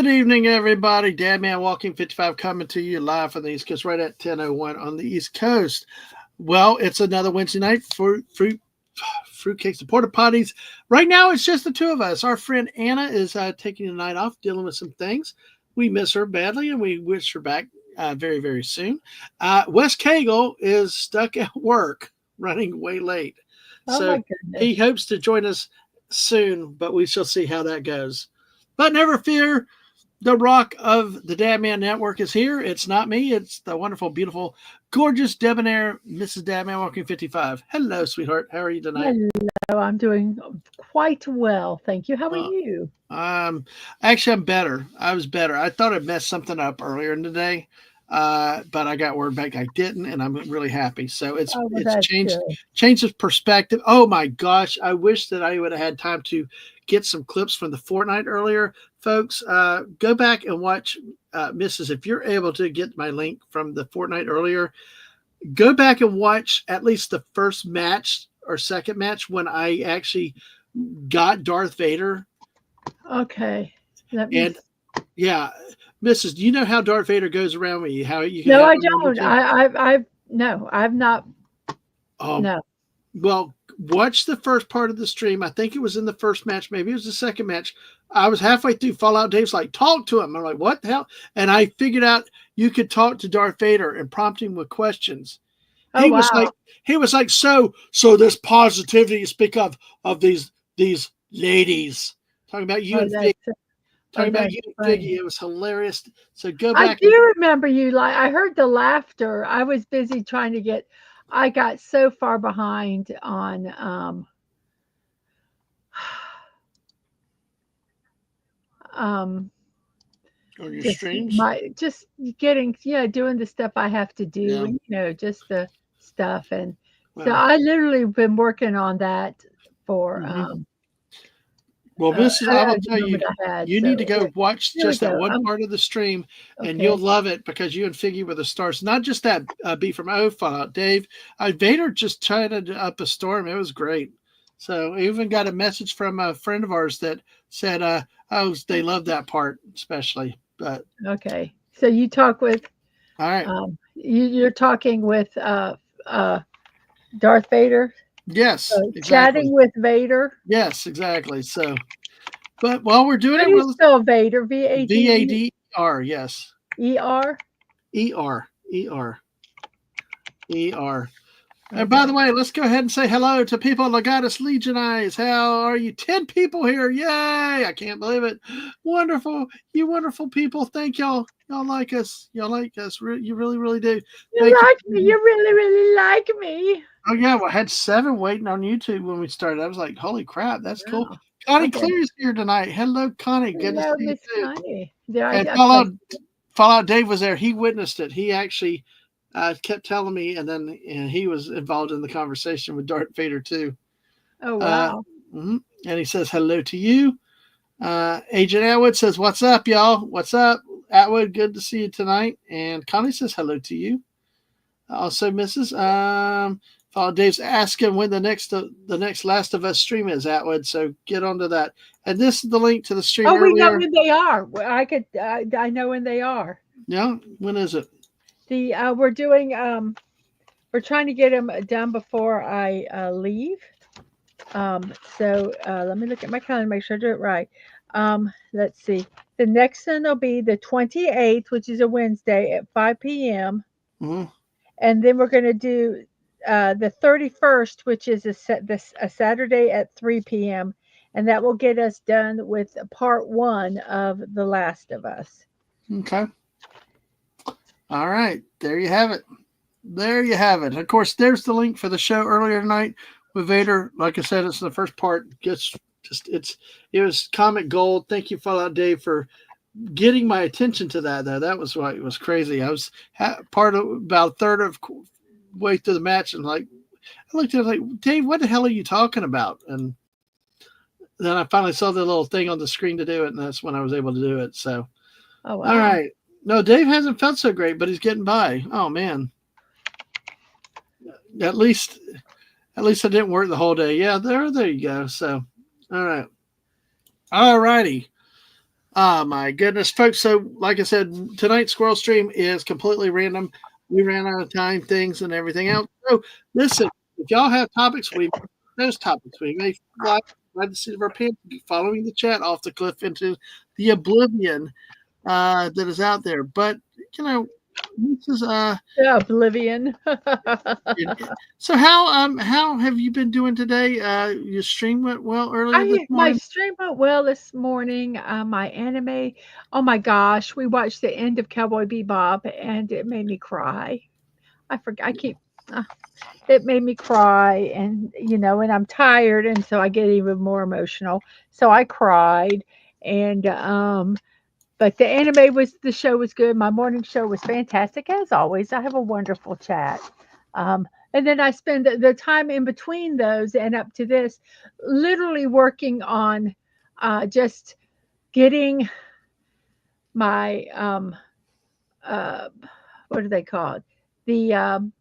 Good evening, everybody. Dadman Walking 55 coming to you live from the East Coast, right at 10:01 on the East Coast. Well, it's another Wednesday night for fruitcakes and porta potties. Right now, it's just the two of us. Our friend Anna is taking the night off, dealing with some things. We miss her badly, and we wish her back very, very soon. Wes Cagle is stuck at work, running way late. Oh So my goodness. he hopes to join us soon, but we shall see how that goes. But never fear, the rock of the Dadman Network is here. It's not me. It's the wonderful, beautiful, gorgeous, debonair Mrs. Dadman Walking 55. Hello, sweetheart. How are you tonight? Hello, I'm doing quite well, thank you. How are Uh, you? actually, I'm better. I was better. I thought I'd messed something up earlier in the day, but I got word back I didn't, and I'm really happy. So it's Oh, well, it's that's changed good. changed perspective. Oh my gosh! I wish that I would have had time to get some clips from the Fortnite earlier, folks. Go back and watch, Mrs. If you're able to get my link from the Fortnite earlier, go back and watch at least the first match or second match when I actually got Darth Vader. Okay, let me. And yeah, Mrs., do you know how Darth Vader goes around with you? How you can No, have I him around with don't. you? No, I've not. Um, No. well, watch the first part of the stream. I think it was in the first match. Maybe it was the second match. I was halfway through. Fallout Dave's like, talk to him. I'm like, what the hell? And I figured out you could talk to Darth Vader and prompt him with questions. Oh He was wow. like, so this positivity you speak of these ladies talking about you Oh, and Fig, oh, talking about that's you and Figgy. funny. It was hilarious. So go I back and do remember you. Like I heard the laughter. I was busy trying to get. I got so far behind on um on your just streams. my just getting doing the stuff I have to do, Yeah. and just the stuff. And so Well. I literally been working on that for Mhm. Well, Mrs. I will a tell moment you, I had. you So need to go watch here we just that go. one part of the stream, and you'll Okay. love it because you and Figgy were the stars. Not just that beat from Fallout Dave. Vader just chatted up a storm. It was great. So I even got a message from a friend of ours that said, "Oh, they love that part especially." But Okay. So you talk with all right, you're talking with Darth Vader. yes, Chatting exactly, with Vader. yes, exactly. So, but while we're doing How it, do you well, spell Vader? V A D D VADER, yes, E R. ER. And by the Okay. way, let's go ahead and say hello to people Legatus Legionize. How are you? 10 people here. Yay! I can't believe it. Wonderful. You wonderful people. Thank y'all. Y'all like us. Y'all like us. You really, really do. You Thank like me. you. You really, really like me. Oh, yeah. Well, I had 7 waiting on YouTube when we started. I was like, holy crap. That's cool. Wow. Connie Okay. Clear is here tonight. Hello, Connie. Good to see Hello, you, Miss too. Connie. Yeah, And okay. Fallout Dave was there. He witnessed it. He actually kept telling me, and he was involved in the conversation with Darth Vader, too. Oh Uh, wow. and he says hello to you. Agent Atwood says, "What's up, y'all? What's up, Atwood? Good to see you tonight." And Connie says hello to you. Also, Mrs. Follow Dave's asking when the next Last of Us stream is, Atwood. So get onto that. And this is the link to the stream Oh, we know earlier. when they are. I know when they are. Yeah, when is it? The we're trying to get them done before I leave. So let me look at my calendar, make sure I do it right. Let's see. The next one will be the 28th, which is a Wednesday at 5 p.m. Mm-hmm. And then we're going to do the 31st, which is a Saturday at 3 p.m. And that will get us done with part one of The Last of Us. Okay. All right. There you have it. There you have it. Of course, there's the link for the show earlier tonight with Vader. Like I said, it's the first part. It was comic gold. Thank you, Fallout Dave, for getting my attention to that. Though that was why it was crazy. I was part of about a third of way through the match, and like I looked at it like, Dave, what the hell are you talking about? And then I finally saw the little thing on the screen to do it, and that's when I was able to do it. So, Oh, all wow. right. No, Dave hasn't felt so great, but he's getting by. Oh man. At least I didn't work the whole day. Yeah, there you go. So, all right. All righty. Oh my goodness, folks. So like I said, tonight's squirrel stream is completely random. We ran out of time, things and everything else. So listen, if y'all have topics, we those topics. We may fly the seat of our pants, following the chat off the cliff into the oblivion that is out there. But you know, this is Yeah, Oblivion. so how have you been doing today? Your stream went well earlier this My morning. stream went well this morning. My anime, oh my gosh, we watched the end of Cowboy Bebop and it made me cry. I forgot. I keep. Uh, it made me cry, and and I'm tired, and so I get even more emotional. So I cried, and but the show was good. My morning show was fantastic as always. I have a wonderful chat. And then I spend the time in between those and up to this literally working on just getting my uh, what are they called? The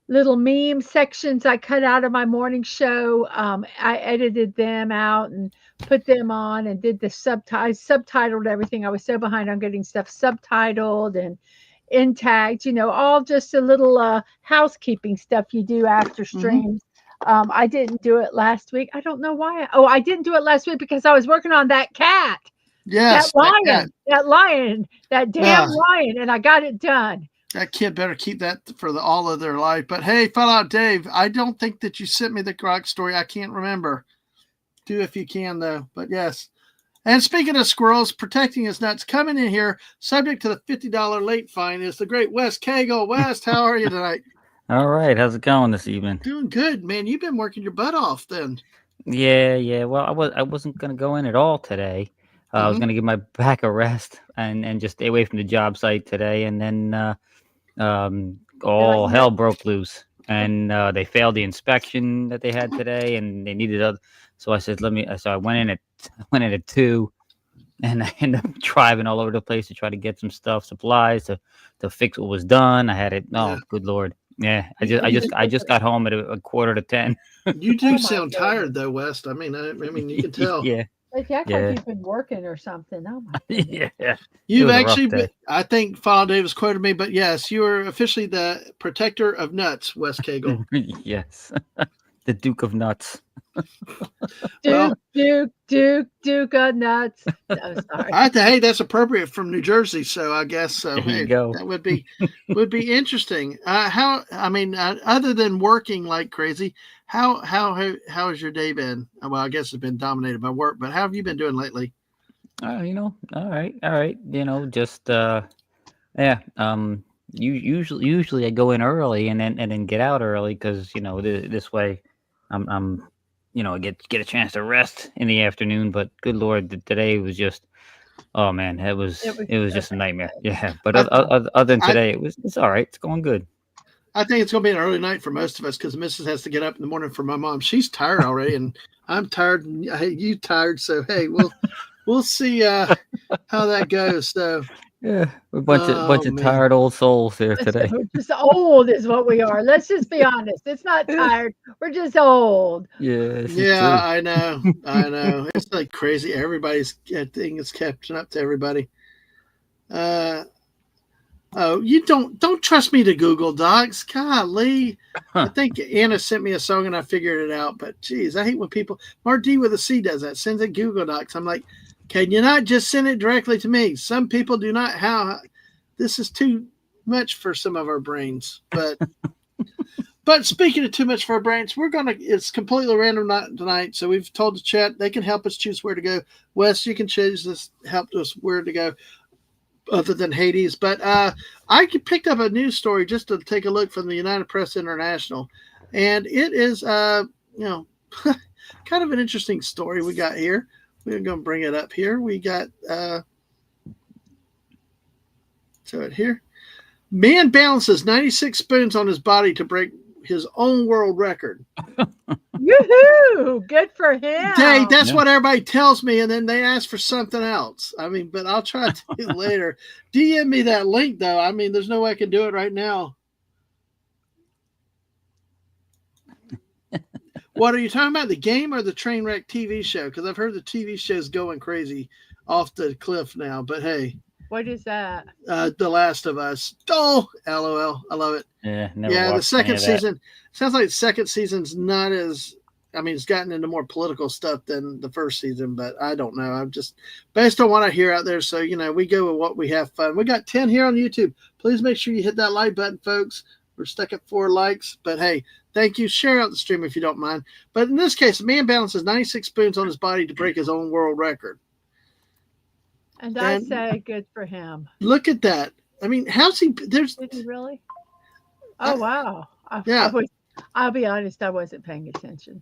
little meme sections I cut out of my morning show. I edited them out and put them on and did the subtitled everything. I was so behind on getting stuff subtitled and intact, all just a little housekeeping stuff you do after Mm-hmm. streams. I didn't do it last week. I don't know why. Oh, I didn't do it last week because I was working on that cat, Yes, that cat. that damn Uh, lion, and I got it done. that kid better keep that for all of their life. But hey, Fallout Dave, I don't think that you sent me the rock story. I can't remember. Do if you can though. But yes. And speaking of squirrels protecting his nuts, coming in here, subject to the $50 late fine, is the great Wes Cagle. West, how are you tonight? All right, how's it going this evening? Doing good, man. You've been working your butt off then. Yeah. Well, I wasn't gonna go in at all today. I was Mm-hmm. gonna give my back a rest and just stay away from the job site today, and then They're like, all no, hell broke loose, and they failed the inspection that they had today, and they needed other. So I said, let me. So I went in at went in at 2, and I ended up driving all over the place to try to get some supplies to fix what was done. I had it. Yeah. Oh, good lord. Yeah, I just got home at a quarter to 10. You do oh my sound goodness. tired though, West. I mean, you can tell. Yeah, Like, you act like yeah, you've been working or something. Oh my goodness. yeah. It You've was a rough actually been, day. I think Fallout Dave has quoted me, but yes, you are officially the protector of nuts, Wes Cagle. Yes, the Duke of Nuts. Well, Duke of nuts. Oh, sorry. hey, that's appropriate from New Jersey, so I guess so. There you Hey, go. that would be interesting. Other than working like crazy, how has your day been? Well, I guess it's been dominated by work, but how have you been doing lately? All right. Just yeah. Usually I go in early and then get out early because this way, I'm I get a chance to rest in the afternoon. But good lord, today was just. Oh man, It was it was so just a nightmare. Yeah, but I other than I, today, it's all right. It's going good. I think it's going to be an early night for most of us because Mrs. has to get up in the morning for my mom. She's tired already, and I'm tired, and you tired. So hey, we'll see how that goes. So, Yeah, a oh bunch of man. tired old souls here today. we're just old is what we are. Let's just be honest. It's not Yeah, tired. We're just old. yeah, this is Yeah, true. I know. I know. It's like crazy. Everybody's thing is catching up to everybody. Uh, oh, you don't trust me to Google Docs. Golly. I Huh. think Anna sent me a song and I figured it out. But geez, I hate when people Mark D with a C does that. Sends it Google Docs. I'm like, can you not just send it directly to me? Some people do not have. This is too much for some of our brains. But speaking of too much for our brains, it's completely random tonight. So we've told the chat they can help us choose where to go. Wes, you can choose this, help us where to go other than Hades. But I picked up a news story just to take a look from the United Press International. And it is, kind of an interesting story we got here. We're going to bring it up here. We got, so it here. Man balances 96 spoons on his body to break his own world record. Yoo-hoo! Good for Dave, him. that's Yeah. what everybody tells me, and then they ask for something else. I mean, but I'll try to do it later. DM me that link, though. I mean, there's no way I can do it right now. What are you talking about? The game or the Trainwreck TV show? Because I've heard the TV show is going crazy off the cliff now. But hey, What is that? The Last of Us. Oh, LOL. I love it. Yeah, never Yeah, the watched any second of that. season sounds like the second season's not as. I mean, it's gotten into more political stuff than the first season, but I don't know. I'm just based on what I hear out there. So, we go with what we have fun. We got 10 here on YouTube. Please make sure you hit that like button, folks. We're stuck at 4 likes, but hey, thank you. Share out the stream if you don't mind. But in this case, a man balances 96 spoons on his body to break his own world record. And I say good for him. Look at that. I mean, how's he? There's. Did he really? Oh, wow. Yeah. I'll be honest, I wasn't paying attention.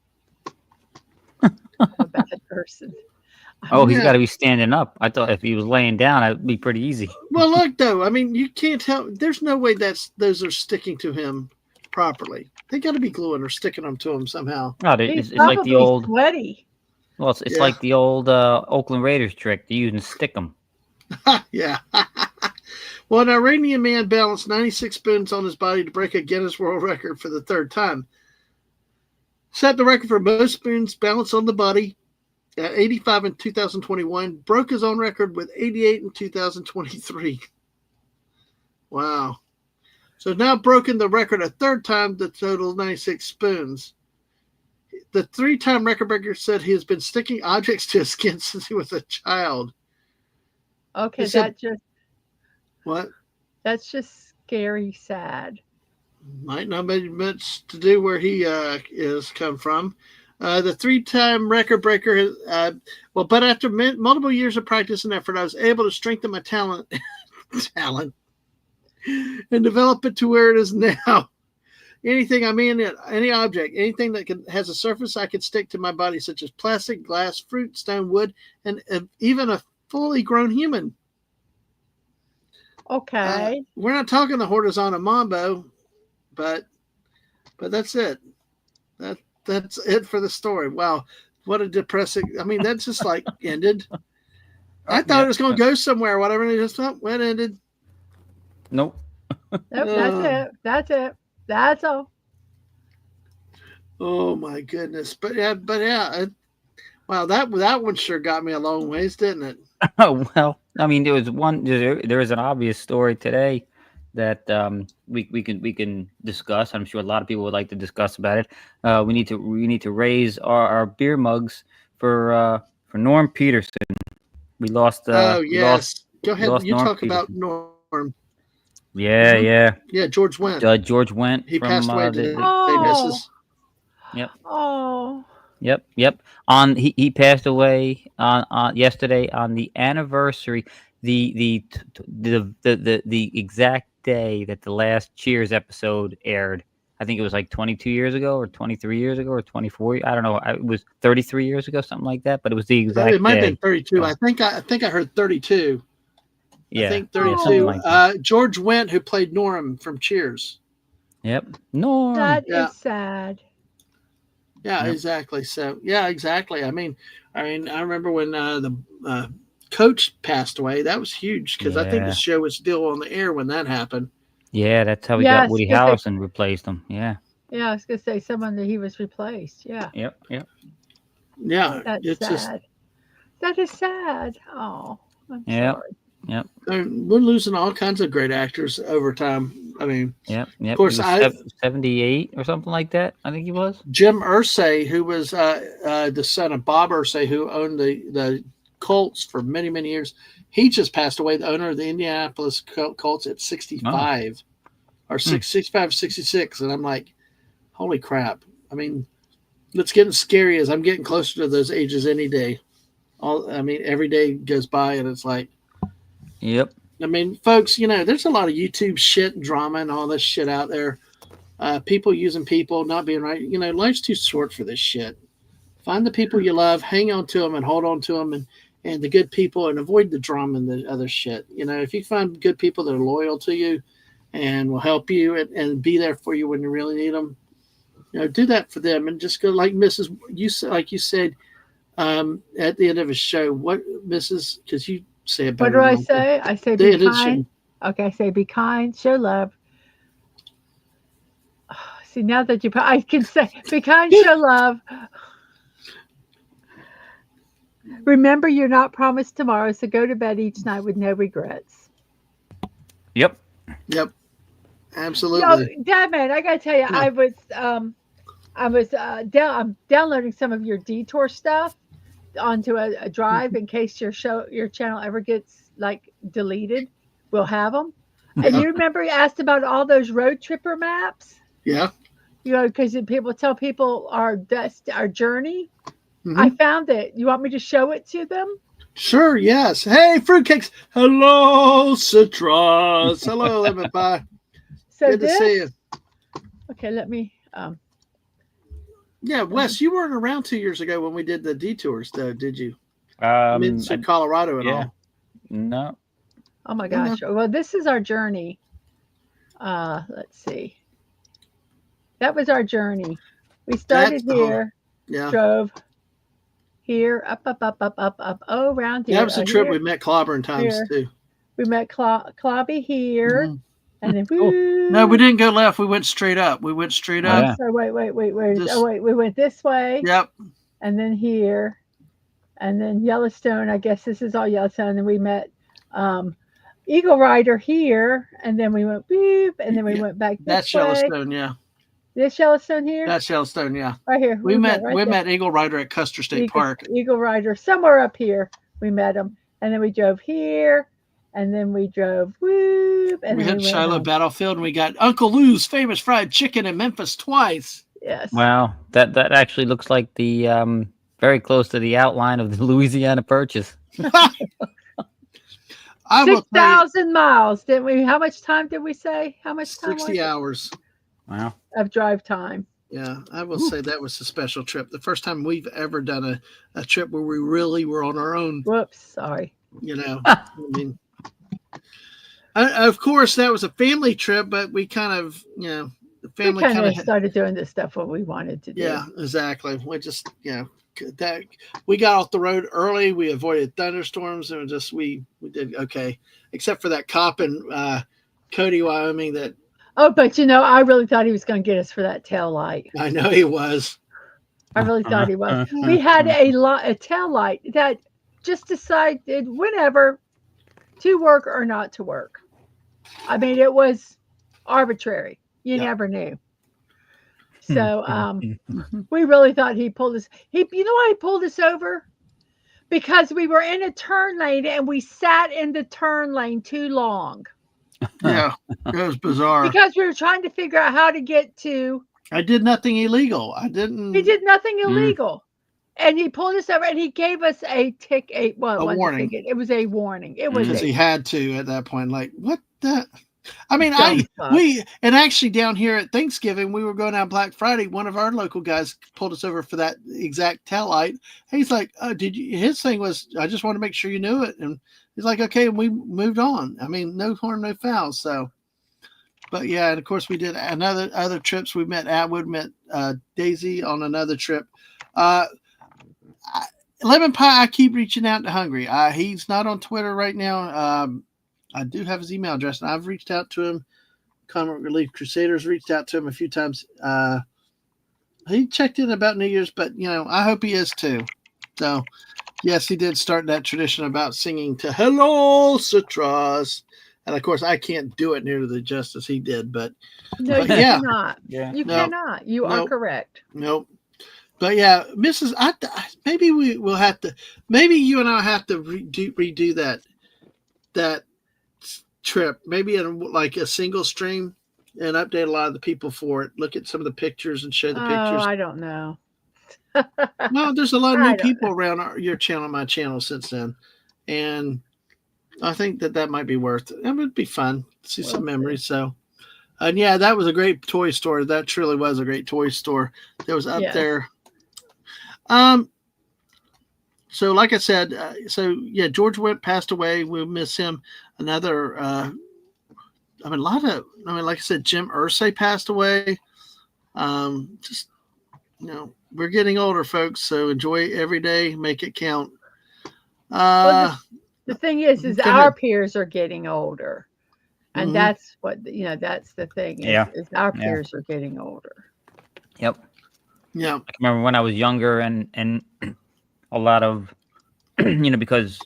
I'm a bad person. Oh, he's Yeah. got to be standing up. I thought if he was laying down, it'd be pretty easy. Well, look though. I mean, you can't tell. There's no way those are sticking to him properly. They got to be gluing or sticking them to him somehow. Oh, He's it's like the probably old. sweaty. Well, it's Yeah. like the old Oakland Raiders trick. They're using stickum. Yeah. Well, an Iranian man balanced 96 spoons on his body to break a Guinness World Record for the third time. Set the record for most spoons balanced on the body at 85 in 2021. Broke his own record with 88 in 2023. Wow. So now broken the record a third time, the total 96 spoons. The 3-time record breaker said he has been sticking objects to his skin since he was a child. Okay, He said- What? that's just scary sad. Might not be much to do where he is come from. The 3-time record breaker, but after multiple years of practice and effort, I was able to strengthen my talent, and develop it to where it is now. Anything, any object, anything that has a surface I can stick to my body, such as plastic, glass, fruit, stone, wood, and even a fully grown human. Okay. We're not talking the horizontal mambo, but that's it. That's it for the story. Wow, what a depressing. I mean, that's just like ended. I thought it was going to go somewhere, whatever. And it just went ended. Nope. Nope, that's it. That's all. Oh my goodness! But yeah. Wow, that one sure got me a long ways, didn't it? Oh well, I mean, there was an obvious story today that we can discuss. I'm sure a lot of people would like to discuss about it. We need to raise our beer mugs for Norm Peterson. We lost. Oh yes, go ahead. lost You Norm talk about Peterson. Norm. Yeah, yeah. Yeah, George went. George went. He from, passed away the- today. Oh. Misses. Oh. Yep. He passed away on yesterday on the anniversary, the exact day that the last Cheers episode aired. I think it was like 22 years ago, or 23 years ago, or 24. I don't know. It was 33 years ago, something like that. But it was the exact. It might have day. been 32. I think I heard 32. Yeah, I think yeah, 32. something like that. George Wendt, who played Norm from Cheers. Yep. Norm. That Yeah. is sad. Yeah, Yep. exactly. So yeah, exactly. I mean, I remember when the coach passed away. That was huge because I think the Yeah. show was still on the air when that happened. Yeah, that's how we Yes, got Woody 'cause they- Harrelson replaced him. Yeah. Yeah, I was gonna say someone that he was replaced. Yeah. Yep. Yeah, That's it's just sad. That is sad. Oh, I'm Yep. sorry. we're losing all kinds of great actors over time. I mean, Yep. Of course, He was 78 or something like that. I think he was. Jim Irsay, who was the son of Bob Irsay, who owned the Colts for many, many years. He just passed away, the owner of the Indianapolis Colts at 65 or 65, 66. And I'm like, holy crap. I mean, it's getting scary as I'm getting closer to those ages any day. Every day goes by and it's like, Yep. I mean, folks, there's a lot of YouTube shit, drama, and all this shit out there. People using people, not being right. Life's too short for this shit. Find the people you love, hang on to them, and hold on to them, and the good people, and avoid the drama and the other shit. If you find good people that are loyal to you and will help you and be there for you when you really need them, do that for them, and just go like Mrs. You said at the end of a show. What Mrs. Because you say it What better. do I than say? I say They be did kind. Okay, I say be kind, show love. See, now that I can say be kind, show love. Remember, you're not promised tomorrow, so go to bed each night with no regrets. Yep. Yep. Yo, Absolutely. Dadman, I gotta tell you, Yeah. I'm downloading some of your detour stuff onto a drive in case your channel ever gets like deleted. We'll have them. And Yeah. you remember you asked about all those road tripper maps? Yeah. You know, because people tell people our journey. Mhm. I found it. You want me to show it to them? Sure. Yes. Hey, fruitcakes. Hello, Citrus. Hello, Lemon Pie. So Good to see you. Okay, let me Yeah, Wes, you weren't around 2 years ago when we did the detours, though, did you? To I- Colorado and yeah. all. No. oh my No, no. gosh. Well, this is our journey. Let's see. That was our journey. We started That's here, Yeah. drove here, up, around here. That was a trip Here, we met clobbering times, here. too. We met Clobby here, Mhm. and then Cool. No, we didn't go left. We went straight up. We went straight Oh, up. yeah. So wait. Just- Oh wait, we went this way, Yep. and then here, and then Yellowstone. I guess this is all Yellowstone. And then we met Eagle Rider here, and then we went beep, and then we Yeah, went back That's this way. Yellowstone, yeah. This Yellowstone here, That's Yellowstone, yeah. right here. We met right we there. met Eagle Rider at Custer State Park. Eagle Rider somewhere up here. We met him, and then we drove here, and then we drove whoop, and We then hit we went Shiloh home. Battlefield, and we got Uncle Lou's famous fried chicken in Memphis twice. Yes. Wow. That actually looks like the very close to the outline of the Louisiana Purchase. I will tell you, 6,000 miles, didn't we? How much time did we say? How much time was 60 it? hours. Wow. Of drive time? Yeah, I will say that was a special trip. The first time we've ever done a trip where we really were on our own, Whoops, sorry. you know. I mean, of course, that was a family trip, but we kind of, the We family kind kind of of, started doing this stuff what we wanted to do. yeah, exactly. We just, that we got off the road early. We avoided thunderstorms, and we did okay, except for that cop in Cody, Wyoming. That Oh, but I really thought he was going to get us for that tail light. I know he was. I really thought he was. We had a tail light that just decided whenever to work or not to work. I mean, it was arbitrary. You Yeah. never knew. So we really thought he pulled us. You know why he pulled us over? Because we were in a turn lane and we sat in the turn lane too long. Yeah, it was bizarre. Because we were trying to figure out how to get to. I did nothing illegal. I didn't. He did nothing illegal. And he pulled us over and he gave us a ticket. Well, it wasn't warning. a ticket. It was a warning. It was Because he had to at that point. Like, what the? I mean, Dumb fuck. and actually down here at Thanksgiving, we were going out Black Friday. One of our local guys pulled us over for that exact tail light. He's like, "Oh, did you?" His thing was, "I just want to make sure you knew it." And he's like, "Okay," and we moved on. I mean, no harm, no foul. So, but yeah, and of course we did other trips. We met Atwood, met Daisy on another trip. Lemon Pie, I keep reaching out to Hungry. He's not on Twitter right now. I do have his email address, and I've reached out to him. Comic Relief Crusaders reached out to him a few times. He checked in about New Year's, but I hope he is too. So, yes, he did start that tradition about singing to "Hello, Citrus," and of course, I can't do it near the justice he did. But No, you yeah. cannot. Yeah. You No. cannot. You are Nope. correct. nope. But yeah, Mrs. Maybe we will have to. Maybe you and I have to redo that trip. Maybe in like a single stream and update a lot of the people for it. Look at some of the pictures and show the pictures. I don't know. Well, there's a lot of I new don't people around your channel, my channel since then, and I think that might be worth it. It would be fun to see some memories. So, and yeah, that was a great toy store. That truly was a great toy store that was up Yes. there. So like I said, George passed away. We'll miss him. Another, like I said, Jim Irsay passed away. Just, we're getting older, folks. So enjoy every day, make it count. The thing is Go our ahead. peers are getting older. And Mhm. that's what, that's the thing Yeah. is our Yeah. peers are getting older. Yep. Yeah. I remember when I was younger and a lot of because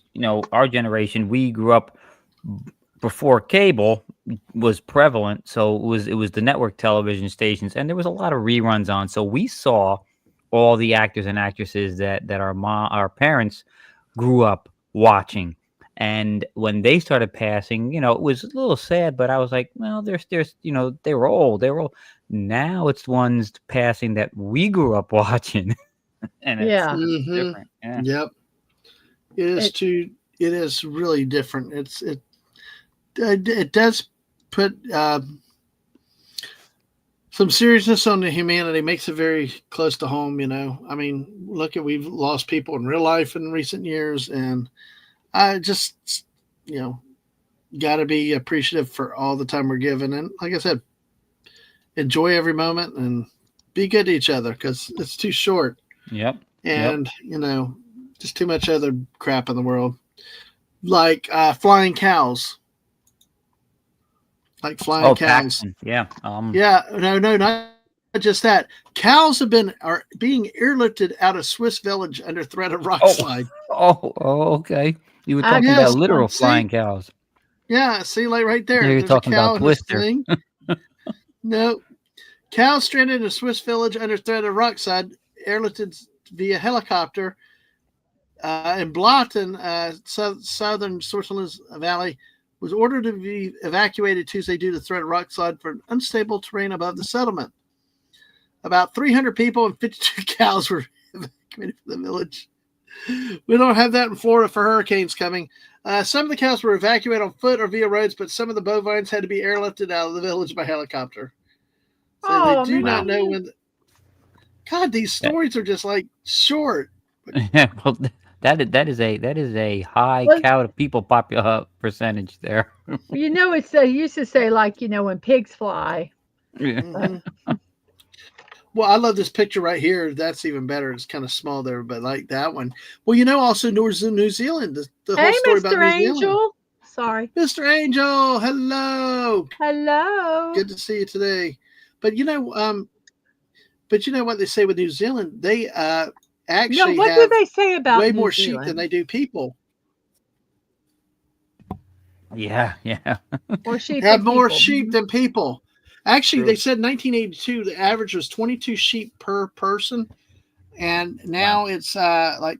our generation, we grew up before cable was prevalent, so it was the network television stations, and there was a lot of reruns on. So we saw all the actors and actresses that our parents grew up watching. And when they started passing, it was a little sad, but I was like, well, there's they were old. They were old. Now it's the ones passing that we grew up watching. And it's Yeah. different. Yeah. Yep. It is really different. It does put some seriousness on the humanity, makes it very close to home. I mean, we've lost people in real life in recent years, and I just, got to be appreciative for all the time we're given. And like I said, enjoy every moment and be good to each other because it's too short. Yep. And, just too much other crap in the world. Like flying cows. Like flying cows. Paxton. Yeah. Yeah. No, not just that. Cows are being airlifted out of Swiss Village under threat of rock slide. Oh, okay. You were I talking guess, about literal see? flying cows. Yeah, see, like right there. You're There's talking a cow about in this Twister. thing. No. Cows stranded in a Swiss village under threat of rock slide, airlifted via helicopter in Blatten, southern Switzerland Valley, was ordered to be evacuated Tuesday due to threat of rock slide for unstable terrain above the settlement. About 300 people and 52 cows were evacuated from the village. We don't have that in Florida for hurricanes coming. Some of the cows were evacuated on foot or via roads, but some of the bovines had to be airlifted out of the village by helicopter. So they do not know when. God, these stories are just like short. Yeah, well, that is a high cow to people percentage there. It's they used to say like when pigs fly. Yeah. Mm-hmm. Well, I love this picture right here. That's even better. It's kind of small there, but like that one. Well, also New Zealand. The whole story about New Angel. Zealand. Sorry. Mr. Angel, hello. Hello. Good to see you today. But what they say with New Zealand? They actually what have do they say about way New more Zealand? sheep than they do people. Yeah. More sheep. Have than more people. sheep than people. Actually, True. they said 1982 the average was 22 sheep per person, and now it's like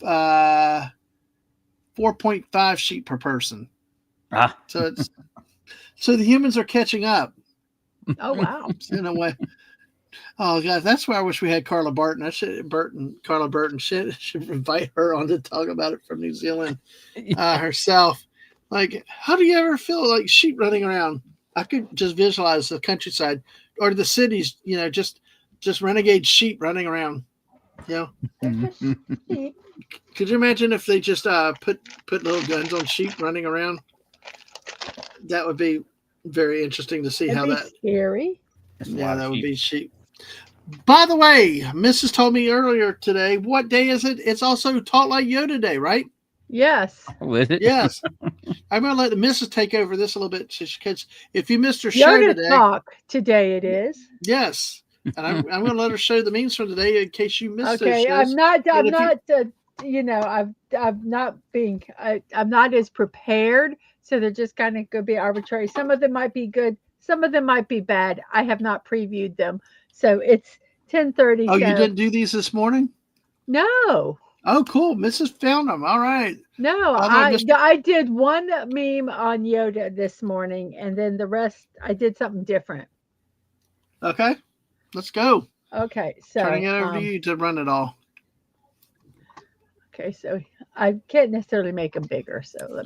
4.5 sheep per person. So the humans are catching up. Oh wow! In a way. Oh God, that's why I wish we had Carla Barton. Carla Burton should invite her on to talk about it from New Zealand herself. Like, how do you ever feel like sheep running around? I could just visualize the countryside or the cities, just renegade sheep running around. Could you imagine if they just put little guns on sheep running around? That would be very interesting to see how that. Scary. Yeah, that would be sheep. By the way, Mrs. told me earlier today. What day is it? It's also Talk Like Yoda Day, right? Yes. Was it? Yes. I'm going to let the Mrs. take over this a little bit because if you missed her show Yoda today. Talk today it is. Yes. And I'm going to let her show the memes from today in case you missed those shows. I'm not I'm not as prepared, so they're just kind of going to be arbitrary. Some of them might be good, some of them might be bad. I have not previewed them, so it's 10:30. Oh, you didn't do these this morning? No. Oh, cool. Mrs. found them. All right. No, I did one meme on Yoda this morning, and then the rest I did something different. Okay, let's go. Okay, so turning it over to you to run it all. Okay, so I can't necessarily make them bigger, so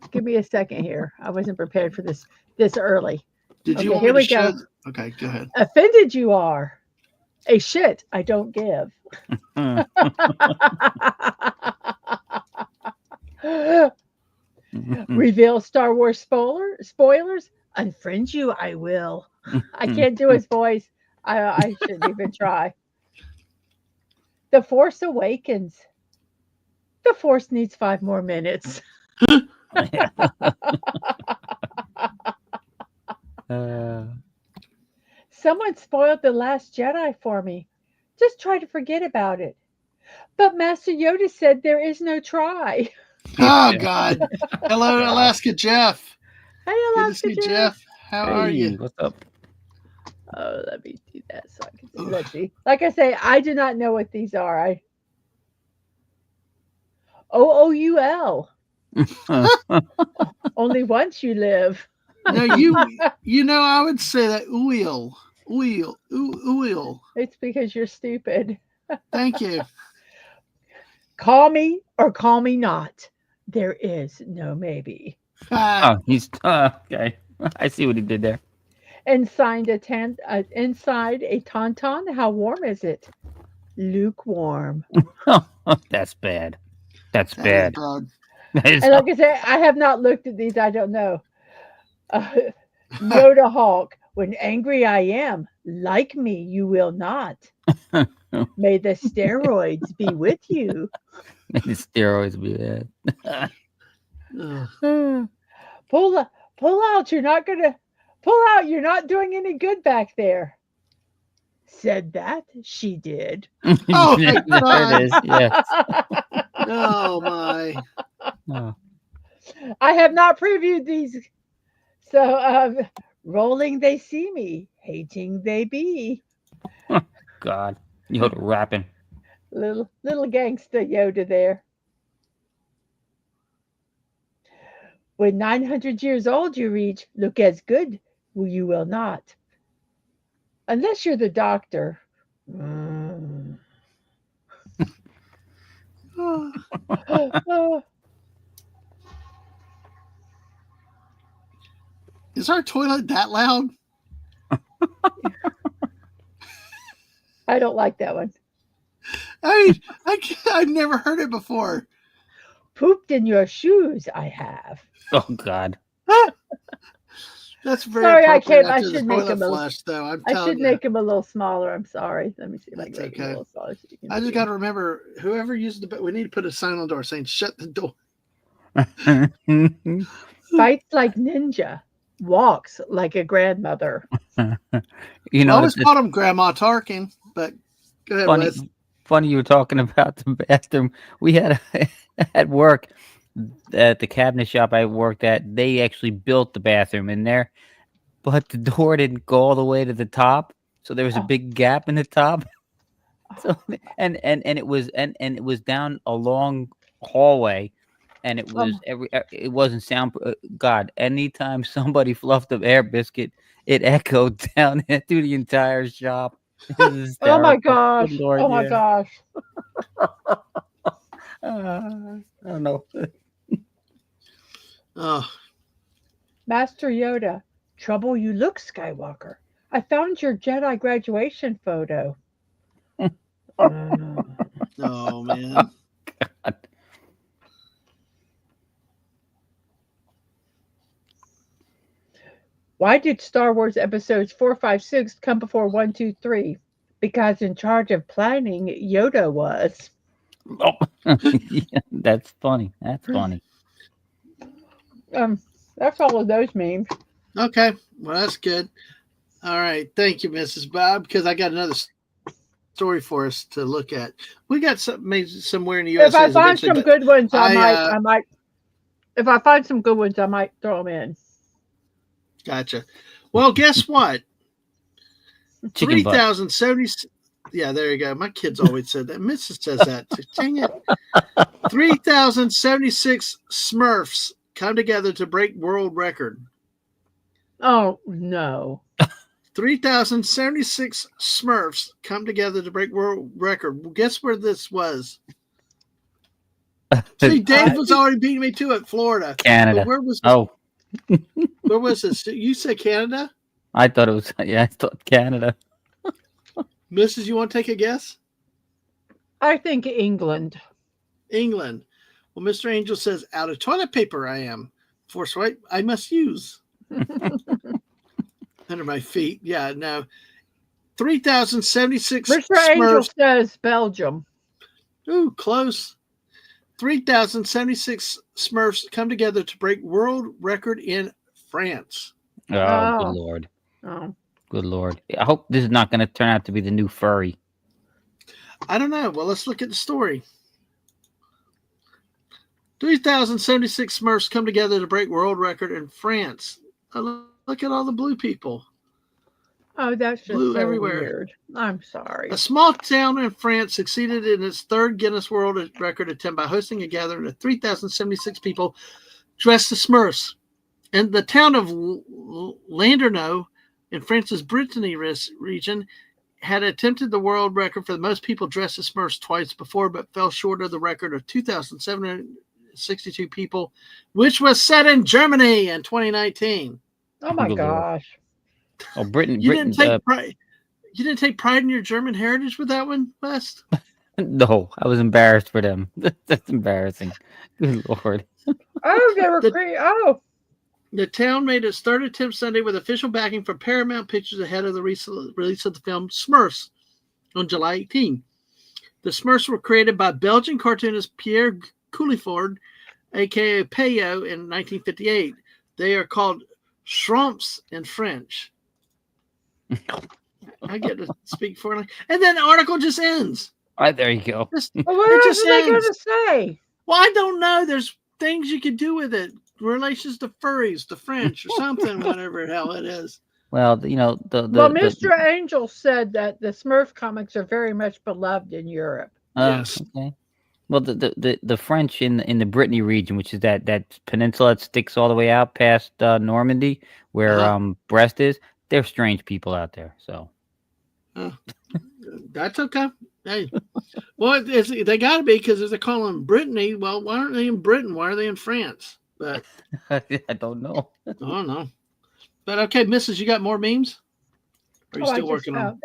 give me a second here. I wasn't prepared for this early. Did you want here me we to go. show? Okay, go ahead. Offended you are. A shit I don't give. Reveal Star Wars spoilers. Unfriend you, I will. I can't do his voice. I shouldn't even try. The Force Awakens. The Force needs 5 more minutes. Someone spoiled The Last Jedi for me. Just try to forget about it. But Master Yoda said there is no try. Oh God. Hello, Alaska Jeff. Hey, Good to Alaska see Jeff. Jeff. How are Hey, you? what's up? Oh, let me do that so I can see. Let's see. Like I say, I do not know what these are. OOUL. Only once you live. No, you know I would say that oil. It's because you're stupid. Thank you. Call me or call me not. There is no maybe. Ah, Oh, he's okay. I see what he did there. Inside inside a tauntaun, how warm is it? Lukewarm. That's bad. That's that is bad. bad. That is And like I said, I have not looked at these. I don't know. Yoda Hawk. When angry I am, like me, you will not. May the steroids be with you. the steroids be bad. Ugh. Pull, pull out. You're not gonna pull out. You're not doing any good back there. Said that she did. Oh my there God. it is. Yeah. Oh my. Oh, I have not previewed these. So, rolling they see me, hating they be. God. Yoda rapping. Little gangster Yoda there. When 900 years old you reach, look as good you will not. Unless you're the doctor. Mm. Is our toilet that loud? I don't like that one. I mean, I've never heard it before. Pooped in your shoes, I have. Oh God. That's very Sorry, I appropriate can't. I after the should make toilet him a. flush, though. I'm I telling should you. make him a little smaller. I'm sorry. Let me see if I That's can make him a okay. little smaller. So you can I just see got him. to remember, whoever used the, we need to put a sign on the door saying "shut the door." Fights like ninja, walks like a grandmother. You I know, always it's called him Grandma Tarkin, but go ahead, funny. Wes. Funny you were talking about the bathroom. We had at work at the cabinet shop I worked at. They actually built the bathroom in there, but the door didn't go all the way to the top, so there was a Oh, big gap in the top. So oh, and it was and it was down a long hallway, and it was um, it wasn't sound. God, anytime somebody fluffed the air biscuit, it echoed down through the entire shop. It was oh my hysterical. Good gosh. lord, Oh my yeah. gosh. I don't know. Oh, Master Yoda, trouble you look, Skywalker. I found your Jedi graduation photo. Mm. oh man. Why did Star Wars episodes 4, 5, 6 come before 1, 2, 3? Because in charge of planning, Yoda was. Oh. Yeah, that's funny. That's funny. Um, that's all of those memes. Okay, well that's good. All right, thank you, Mrs. Bob, because I got another story for us to look at. We got some maybe somewhere in the If I USA find eventually, some but good ones, I I might. If I find some good ones, I might throw them in. gotcha. Well, guess what? Chicken butt. 3,070. Yeah, there you go. My kids always said that. Mrs. says that too. Dang it. 3,076 Smurfs come together to break world record. Oh no! 3,076 Smurfs come together to break world record. Well, guess where this was? See, Dave was already beating me to it, Florida. Canada. But where was Oh, this? You said Canada? I thought it was. Yeah, I thought Canada. Mrs., you want to take a guess? I think England. England. Well, Mr. Angel says, out of toilet paper I am. For swipe I must use. Under my feet. Yeah, no. 3,076 Mr. Angel Smurfs. says Belgium. Ooh, close. 3,076 Smurfs come together to break world record in France. Oh, good Oh, lord. oh. Good lord. I hope this is not going to turn out to be the new furry. I don't know. Well, let's look at the story. 3,076 Smurfs come together to break world record in France. Look at all the blue people. Oh, that's just Blue so everywhere. weird. I'm sorry. A small town in France succeeded in its third Guinness World Record attempt by hosting a gathering of 3,076 people dressed as Smurfs. And the town of Landerneau in France's Brittany region had attempted the world record for the most people dressed as Smurfs twice before, but fell short of the record of 2,762 people, which was set in Germany in 2019. Oh my Good Lord. gosh. Oh, Britain. You Britain. didn't take pride. You didn't take pride in your German heritage with that one, West? No, I was embarrassed for them. That's embarrassing. Good Lord. Oh, they were The town made its third attempt Sunday with official backing from Paramount Pictures ahead of the release of the film Smurfs on July 18. The Smurfs were created by Belgian cartoonist Pierre Culliford, a.k.a. Peyo, in 1958. They are called Schramps in French. I get to speak for it. And then the article just ends. All right, there you go. What else are they going to say? Well, I don't know. There's things you could do with it. Relations to furries, to French, or something, whatever the hell it is. Well, you know, Mr. Angel said that the Smurf comics are very much beloved in Europe. Yes. Okay. Well, the French in the Brittany region, which is that peninsula that sticks all the way out past Normandy, where Brest is, they're strange people out there. So that's okay. Hey, well, they got to be because if they call them Brittany, well, why aren't they in Britain? Why are they in France? But I don't know. I don't know. But okay, Mrs., you got more memes? Or are you still working on?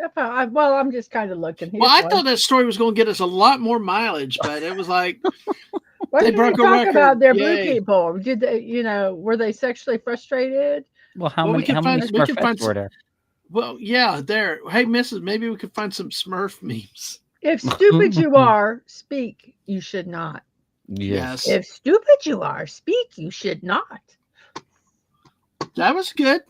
Well, I'm just kind of looking. Well, I thought that story was going to get us a lot more mileage, but it was like what they did broke they a talk record. about their blue Yay. people? Did they, were they sexually frustrated? Well, how many Smurfettes were there? Well, yeah, there. Hey, Mrs., maybe we could find some Smurf memes. If stupid you are, speak, you should not. Yes. If stupid you are, speak, you should not. That was good.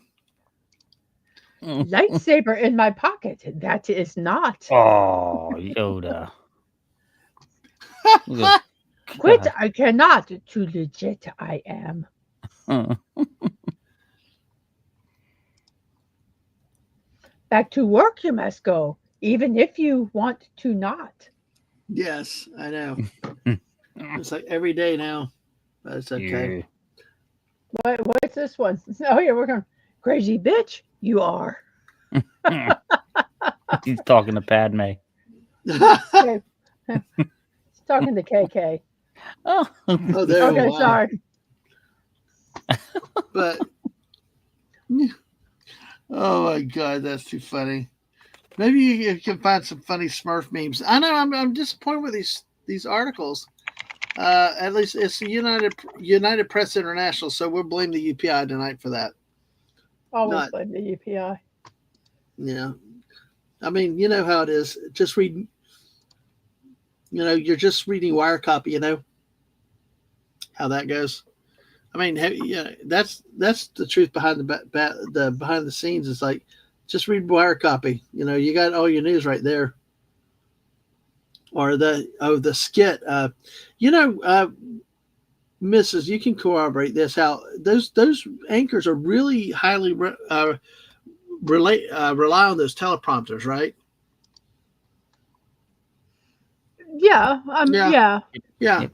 Lightsaber in my pocket. That is not. Oh, Yoda. Quit, I cannot. Too legit I am. Back to work you must go, even if you want to not. Yes, I know. It's like every day now. That's okay. Yeah. What's this one? Oh, yeah, we're going, crazy bitch, you are. He's talking to Padme. He's talking to KK. Oh, there. Okay, Wow. sorry. But oh my God, that's too funny. Maybe you can find some funny Smurf memes. I know I'm disappointed with these articles. At least it's the United Press International, so we'll blame the UPI tonight for that. Always blame the UPI. Yeah, I mean, you know how it is. Just reading. You're just reading wire copy. You know how that goes. I mean, that's the truth behind the behind the scenes. It's like just read wire copy. You got all your news right there. Or the skit. Mrs., you can corroborate this. How those anchors are really highly rely on those teleprompters, right? Yeah. Yeah.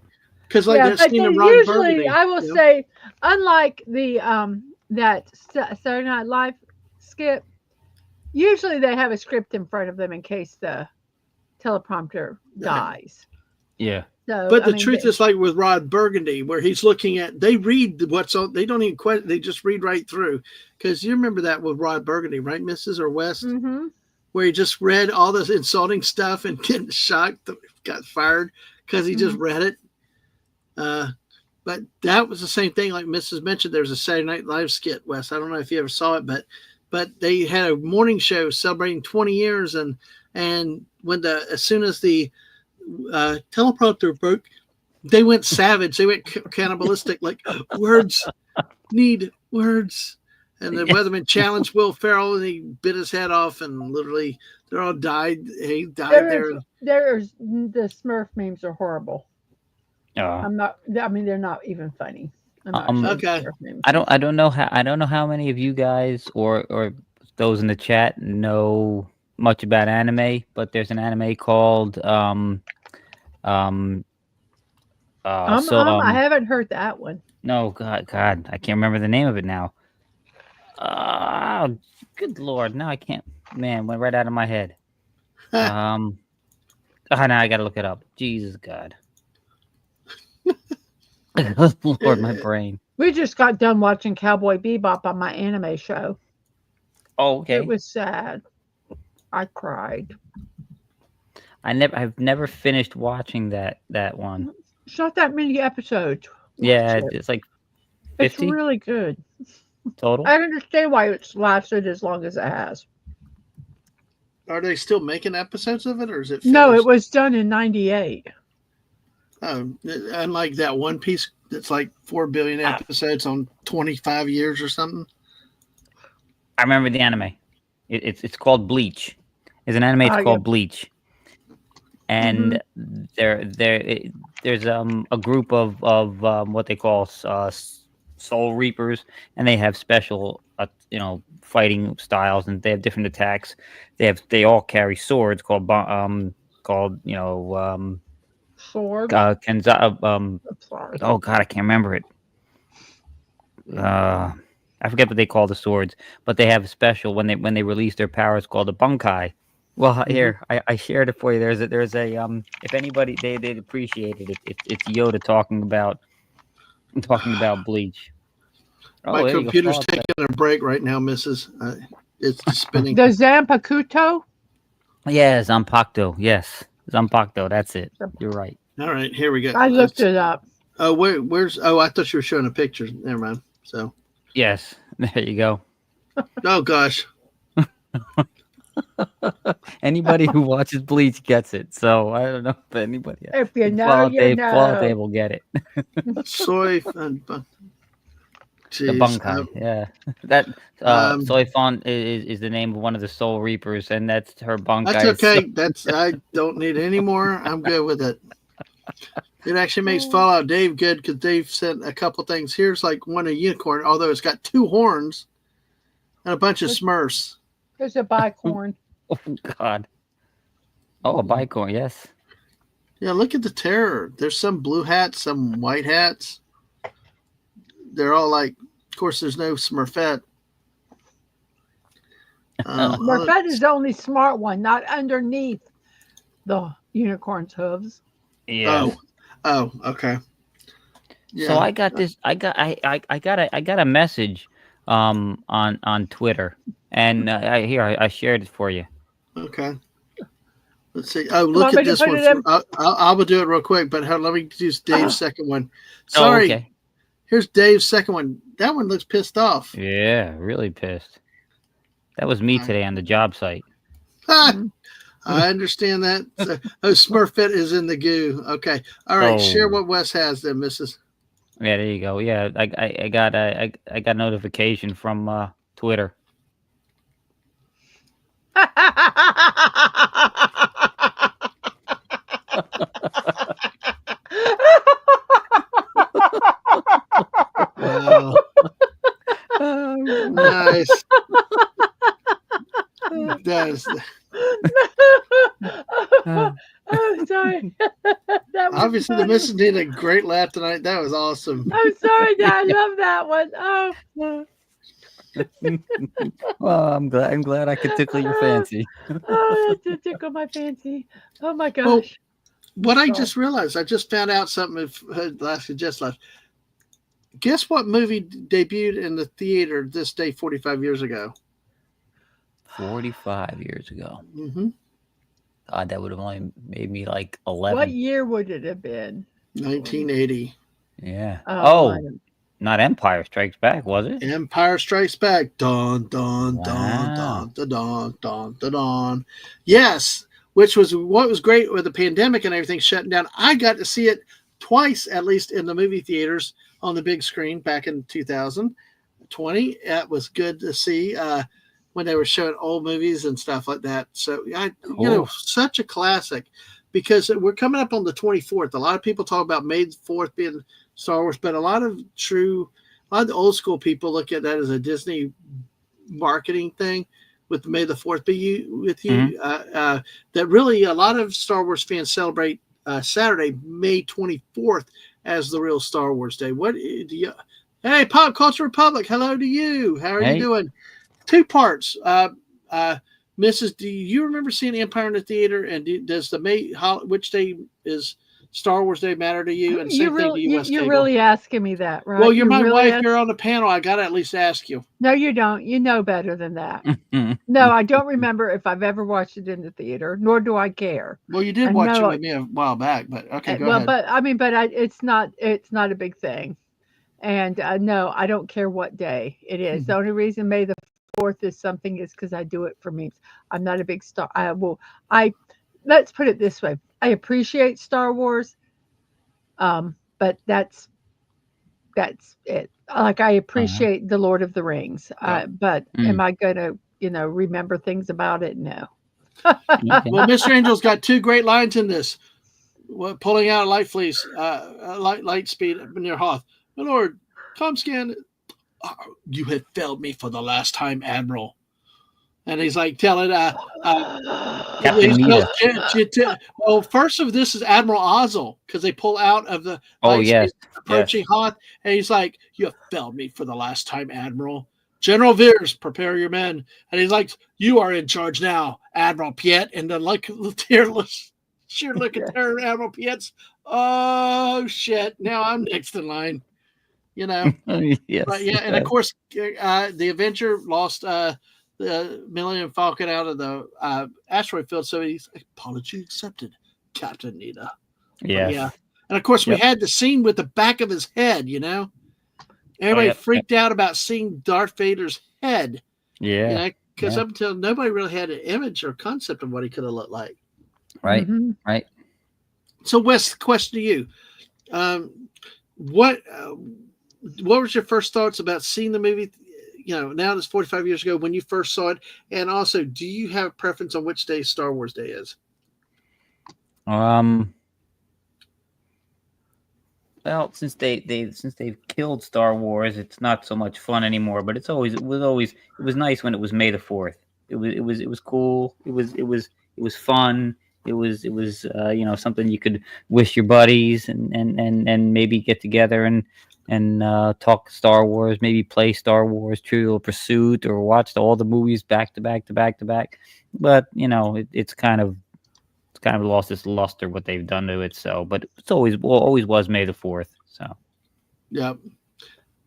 Because that scene of Ron usually, Burgundy, I will say, unlike the that Saturday Night Live skit, usually they have a script in front of them in case the teleprompter dies. Yeah. So, but the truth is, like with Ron Burgundy, where he's looking at, they read what's on. They don't even question. They just read right through. Because you remember that with Ron Burgundy, right, Mrs. or West? Mm-hmm. Where he just read all this insulting stuff and getting shocked, got fired because he just read it. But that was the same thing. Like Mrs. mentioned, there's a Saturday Night Live skit, Wes. I don't know if you ever saw it, but they had a morning show celebrating 20 years, and when as soon as the teleprompter broke, they went savage. They went cannibalistic. Like words need words, And the Weatherman challenged Will Ferrell, and he bit his head off, and literally they all died. He died there. There's the Smurf memes are horrible. Oh. I'm not. I mean, they're not even funny. I'm not sure Okay. Smurf memes. I don't know how many of you guys or those in the chat know much about anime, but there's an anime called I haven't heard that one. no, God, I can't remember the name of it now. Good Lord, now I can't. Man, went right out of my head. Now I gotta look it up. Jesus God. Good Lord, my brain. We just got done watching Cowboy Bebop on my anime show. Oh, okay. It was sad. I cried. I've never finished watching that one. It's not that many episodes. Yeah, Watch it. it's like It's 50 really good. total. I understand why it's lasted as long as it has. Are they still making episodes of it, or is it? No, it finished? was done in '98. Unlike that One Piece that's like 4 billion episodes on 25 years or something. I remember the anime. It's called Bleach. It's an anime. It's called Bleach, and there's a group of what they call Soul Reapers, and they have special fighting styles, and they have different attacks. They all carry swords called Sword. Kenza. Sorry. Oh God, I can't remember it. I forget what they call the swords, but they have a special when they release their powers called a bunkai. Well, here I shared it for you. There's a if anybody they'd appreciate it. It's Yoda talking about Bleach. Oh, My there you go. computer's taking a break right now, Mrs. It's spinning. The Zanpakuto. Yeah, Zanpakuto. Yes, Zanpakuto. That's it. You're right. All right, here we go. I looked it up. Oh, where's? Oh, I thought you were showing a picture. Never mind. So. Yes, there you go. Oh gosh. Anybody who watches Bleach gets it. So I don't know if anybody. If you know, you know. Dave will get it. Soy. The bunkai, yeah. That Soy Fon is the name of one of the Soul Reapers, and that's her bunkai. That's okay. I don't need any more. I'm good with it. It actually makes Fallout Dave good because Dave sent a couple things. Here's like one a unicorn, although it's got 2 horns and a bunch of Smurfs. There's a bicorn. Oh God. Oh, a bicorn, yes. Yeah, look at the terror. There's some blue hats, some white hats. They're all like, of course, there's no Smurfette. Smurfette is the only smart one, not underneath the unicorn's hooves. Yeah. Oh, okay. Yeah. So I got this. I got a message on Twitter, and I shared it for you. Okay. Let's see. Oh, look at this one. I will do it real quick, but let me use Dave's second one. Sorry. Oh, okay. Here's Dave's second one. That one looks pissed off. Yeah, really pissed. That was me today on the job site. I understand that. Smurfette is in the goo. Okay. All right. Share what Wes has then, Mrs. Yeah, there you go. Yeah, I got a notification from Twitter. Wow. Nice. That is. Oh, sorry. Obviously, the missus did a great laugh tonight. That was awesome. I'm sorry, Dad. I love that one. Oh. Well, I'm glad I could tickle your fancy. Oh, that tickle my fancy. Oh my gosh. Well, what I just realized, I just found out something just left. Guess what movie debuted in the theater this day 45 years ago? 45 years ago. Mm-hmm. God, that would have only made me like 11. What year would it have been? 1980. Yeah. Oh, not Empire Strikes Back, was it? Empire Strikes Back. Dun, dun, dun, dun, dun, dun, dun, dun, dun. Yes, which was what was great with the pandemic and everything shutting down. I got to see it twice, at least in the movie theaters on the big screen back in 2000. 20. That was good to see when they were showing old movies and stuff like that. So, such a classic because we're coming up on the 24th. A lot of people talk about May 4th being Star Wars, but a lot of the old school people look at that as a Disney marketing thing with May the 4th be with you. That really a lot of Star Wars fans celebrate Saturday, May 24th as the real Star Wars Day. What do you? Hey, Pop Culture Republic, hello to you. How are you doing? 2 parts. Mrs. Do you remember seeing Empire in the theater? And does which day is Star Wars Day matter to you? And same thing to US You're Cable. really asking me that, right? Well, you're my wife. You're on the panel. I got to at least ask you. No, you don't. You know better than that. No, I don't remember if I've ever watched it in the theater, nor do I care. Well, you did watch it with me a while back, but okay, go ahead. But it's not a big thing. And no, I don't care what day it is. The only reason May the 4th is something is because I do it for me. I'm not a big star. Let's put it this way. I appreciate Star Wars, but that's it. Like I appreciate the Lord of the Rings, but am I going to remember things about it? No. Well, Mr. Angel's got 2 great lines in this. Pulling out a light fleece, light speed near Hoth. My lord, come scan. You have failed me for the last time, Admiral. And he's like telling Captain well, first of this is Admiral Ozzel because they pull out of the approaching Hoth, and he's like, "You have failed me for the last time, Admiral." General Veers, prepare your men, and he's like, "You are in charge now, Admiral Piet." And then like sheer look at her, Admiral Piet's. Oh shit! Now I'm next in line. Yes. But and of course, the Avenger lost the Millennium Falcon out of the asteroid field, so he's apology accepted, Captain Nita. Yeah. And of course, we had the scene with the back of his head. Everybody freaked out about seeing Darth Vader's head. Yeah. Because up until nobody really had an image or concept of what he could have looked like. Right. Right. So, Wes, question to you: what was your first thoughts about seeing the movie? Now it's 45 years ago when you first saw it, and also, do you have a preference on which day Star Wars Day is? Well, since they've killed Star Wars, it's not so much fun anymore. But it was nice when it was May the 4th. It was cool. It was fun. It was something you could wish your buddies and maybe get together and talk Star Wars, maybe play Star Wars Trivial Pursuit or watch all the movies back to back. But it's kind of lost its luster what they've done to it. So, but it's always was May the 4th. So,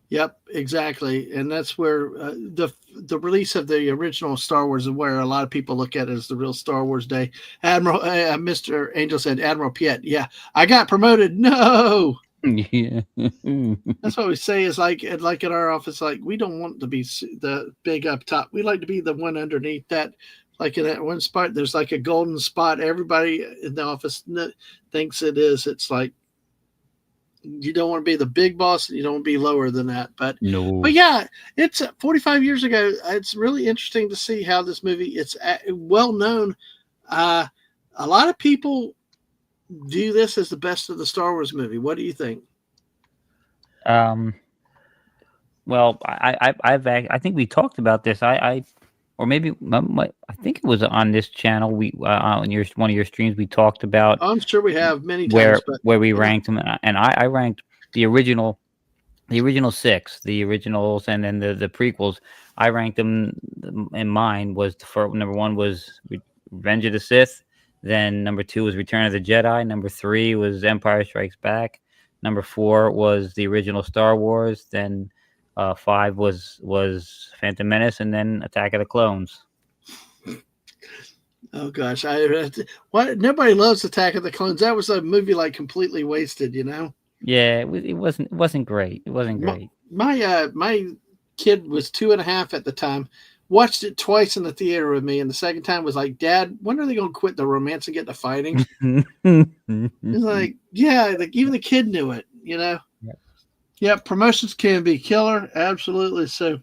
Yep, exactly, and that's where the release of the original Star Wars is where a lot of people look at it as the real Star Wars Day. Admiral, Mr. Angel said, Admiral Piet, I got promoted. No, that's what we say is like in our office, like we don't want to be the big up top. We like to be the one underneath that. Like in that one spot, there's like a golden spot. Everybody in the office thinks it is. It's like, you don't want to be the big boss. You don't want to be lower than that. But it's 45 years ago. It's really interesting to see how this movie, it's well known. A lot of people view this as the best of the Star Wars movie. What do you think? Well, I think we talked about this. Or maybe I think it was on this channel. We on one of your streams we talked about. I'm sure we have many times where we ranked them, and I ranked the original 6, the originals, and then the prequels. I ranked them. In mine was number 1 was Revenge of the Sith. Then number 2 was Return of the Jedi. Number 3 was Empire Strikes Back. Number 4 was the original Star Wars. Then 5 was Phantom Menace, and then Attack of the Clones. Oh gosh, nobody loves Attack of the Clones. That was a movie like completely wasted, Yeah, it wasn't great. It wasn't great. My kid was 2.5 at the time. Watched it twice in the theater with me, and the second time was like, Dad, when are they going to quit the romance and get to fighting? It's like, like even the kid knew it, Yeah, promotions can be killer. Absolutely. So,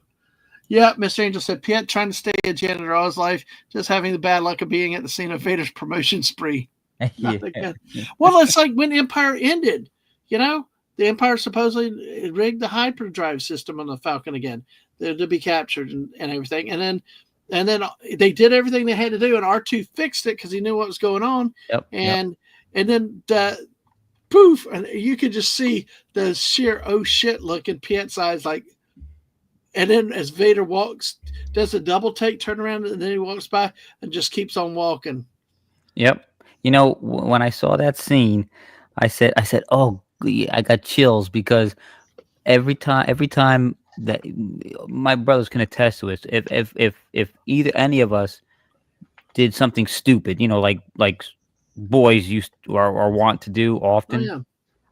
yeah, Mr. Angel said, Piet trying to stay a janitor all his life, just having the bad luck of being at the scene of Vader's promotion spree. Yeah. Not again. Well, it's like when Empire ended, you know, the Empire supposedly rigged the hyperdrive system on the Falcon again to be captured and everything. And then they did everything they had to do, and R2 fixed it because he knew what was going on. Yep. And then poof, and you could just see the sheer oh shit look in Piet's eyes, like. And then as Vader walks, does a double take, turn around, and then he walks by and just keeps on walking. Yep. You know, when I saw that scene, I said, "Oh, I got chills," because every time that my brothers can attest to it, if either any of us did something stupid, you know, like boys used to, or want to do Oh often, yeah.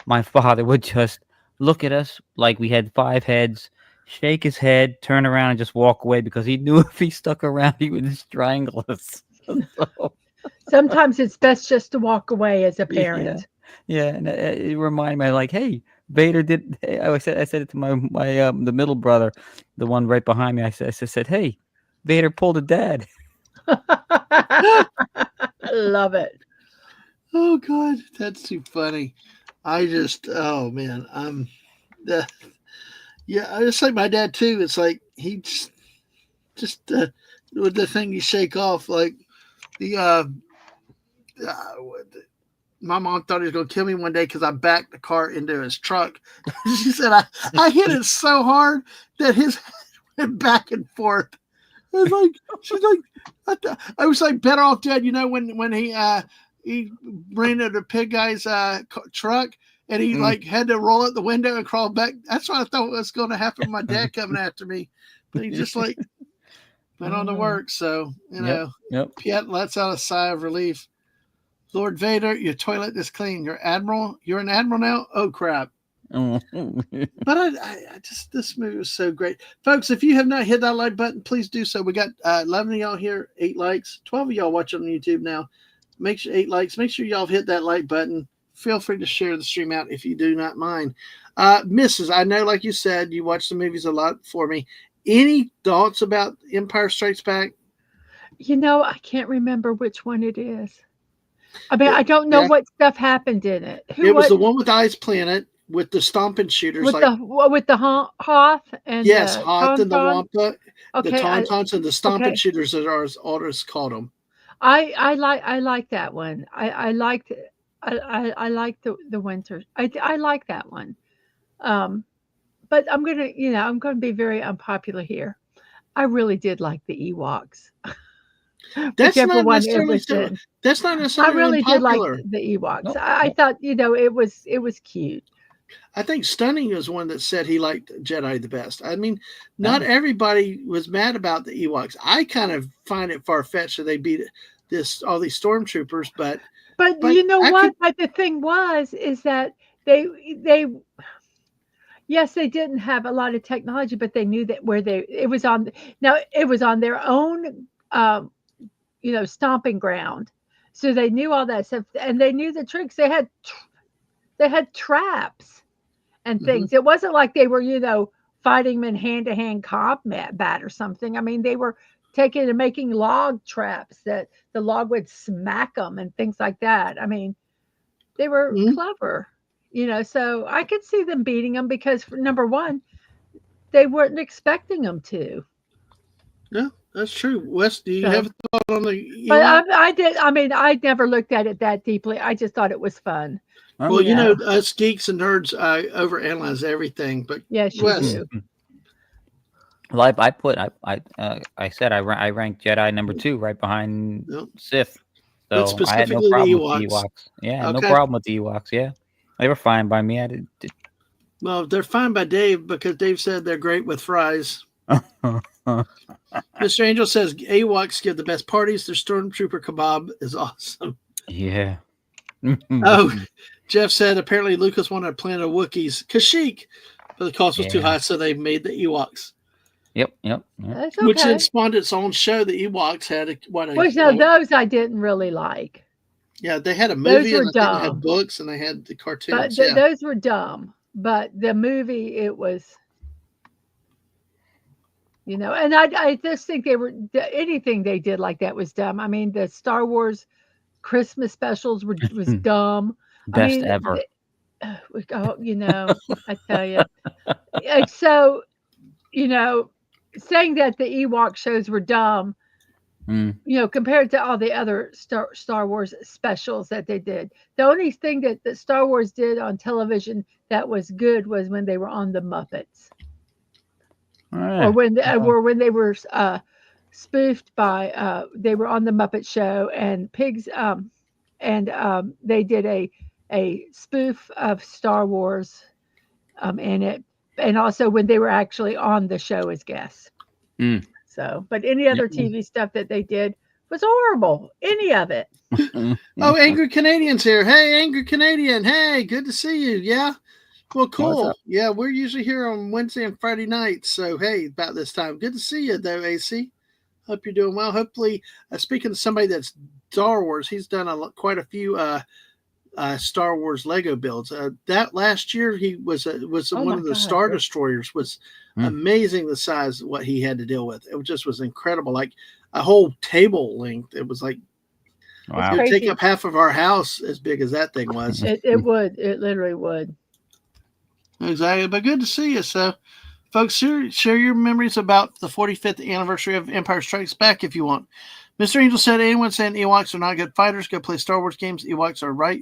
my father would just look at us like we had 5 heads, shake his head, turn around, and just walk away because he knew if he stuck around, he would strangle us. So, Sometimes it's best just to walk away as a yeah, parent. yeah, and it reminded me, like, hey, Vader did. I said it to my the middle brother, the one right behind me. I said, hey, Vader pulled a dad. I love it. Oh God, that's too funny. I just, oh man, the yeah, it's like my dad too. It's like he just with the thing you shake off, like the uh my mom thought he was going to kill me one day because I backed the car into his truck. She said I hit it so hard that his head went back and forth. It's like she's like, I was like better off dead. You know when he ran into the pig guy's truck and he like had to roll out the window and crawl back. That's what I thought was going to happen. With my dad coming after me, but he just like went on to work. So you know, Yep. Piet lets out a sigh of relief. Lord Vader, your toilet is clean. You're an admiral now. Oh crap! Yep. But I just, this movie was so great, folks. If you have not hit that like button, please do so. We got 11 of y'all here, 8 likes. 12 of y'all watching on YouTube now. Make sure 8 likes. Make sure y'all hit that like button. Feel free to share the stream out if you do not mind. Mrs., I know, like you said, you watch the movies a lot for me. Any thoughts about Empire Strikes Back? You know, I can't remember which one it is. I mean, I don't know what stuff happened in it. It was the one with Ice Planet with the stomping shooters, with the Hoth and yes, the Hoth and the Tauntaun? Wampa, Okay, the Tauntauns and the stomping okay. shooters, as our artists called them. I like that one. I liked I like the winter. I like that one. But I'm gonna be very unpopular here. I really did like the Ewoks. That's Whichever not one it necessarily was in. that's not I necessarily really did like unpopular. the Ewoks. Nope, I nope. thought, it was cute. I think Stunning was one that said he liked Jedi the best. I mean, No. not everybody was mad about the Ewoks. I kind of find it far fetched that they beat all these stormtroopers, but You know I what? could, But the thing is that they yes, they didn't have a lot of technology, but they knew that it was on now it was on their own stomping ground. So they knew all that stuff and they knew the tricks. They had traps and things. It wasn't like they were, fighting them in hand-to-hand combat or something. I mean, they were taking and making log traps that the log would smack them and things like that. I mean, they were clever, so I could see them beating them because, number one, they weren't expecting them to. no, that's true. Wes, do you So, have a thought on the but Ewok? I did. I mean, I never looked at it that deeply. I just thought it was fun. Oh, Well, yeah. us geeks and nerds overanalyze everything, but Yes, you Wes, do. Well, I said I ranked Jedi number 2 right behind Yep. Sith. But So I had no specifically the problem with the Ewoks. Ewoks. Yeah, no Okay. problem with the Ewoks. Yeah, they were fine by me. I did. Well, they're fine by Dave because Dave said they're great with fries. Mr. Angel says Ewoks give the best parties. Their stormtrooper kebab is awesome. Yeah. Oh, Jeff said apparently Lucas wanted to plant a Wookiees, Kashyyyk, but the cost was too Yeah. high, so they made the Ewoks, Yep. That's which okay. then spawned its own show. The Ewoks had Which now those I didn't really like. yeah, they had a Those movie were and I think they had dumb. books and they had the But cartoons. Yeah. those were dumb. but the movie, it was, and I just think anything they did like that was dumb. I mean, the Star Wars Christmas specials was dumb. I Best mean, ever. oh, I tell you. So, you know, saying that the Ewok shows were dumb, Mm. compared to all the other Star Wars specials that they did. The only thing that Star Wars did on television that was good was when they were on the Muppets, or when they were spoofed by they were on the Muppet Show, and pigs and they did a spoof of Star Wars in it, and also when they were actually on the show as guests. Mm. So, but any other TV stuff that they did was horrible. Any of it. Oh, Angry Canadian's here. Hey, Angry Canadian. Hey, good to see you. Yeah. Well, cool. Yeah, we're usually here on Wednesday and Friday nights. So, hey, about this time. Good to see you, though, AC. Hope you're doing well. Hopefully, speaking to somebody that's Star Wars, he's done quite a few Star Wars Lego builds. That last year, he was one of the Star Destroyers. Was amazing the size of what he had to deal with. It just was incredible, like a whole table length. It was like, wow, it would take up half of our house as big as that thing was. It would. It literally would. Exactly, but good to see you. So, folks, share your memories about the 45th anniversary of Empire Strikes Back if you want. Mr. Angel said, anyone saying Ewoks are not good fighters, go play Star Wars games. Ewoks are right.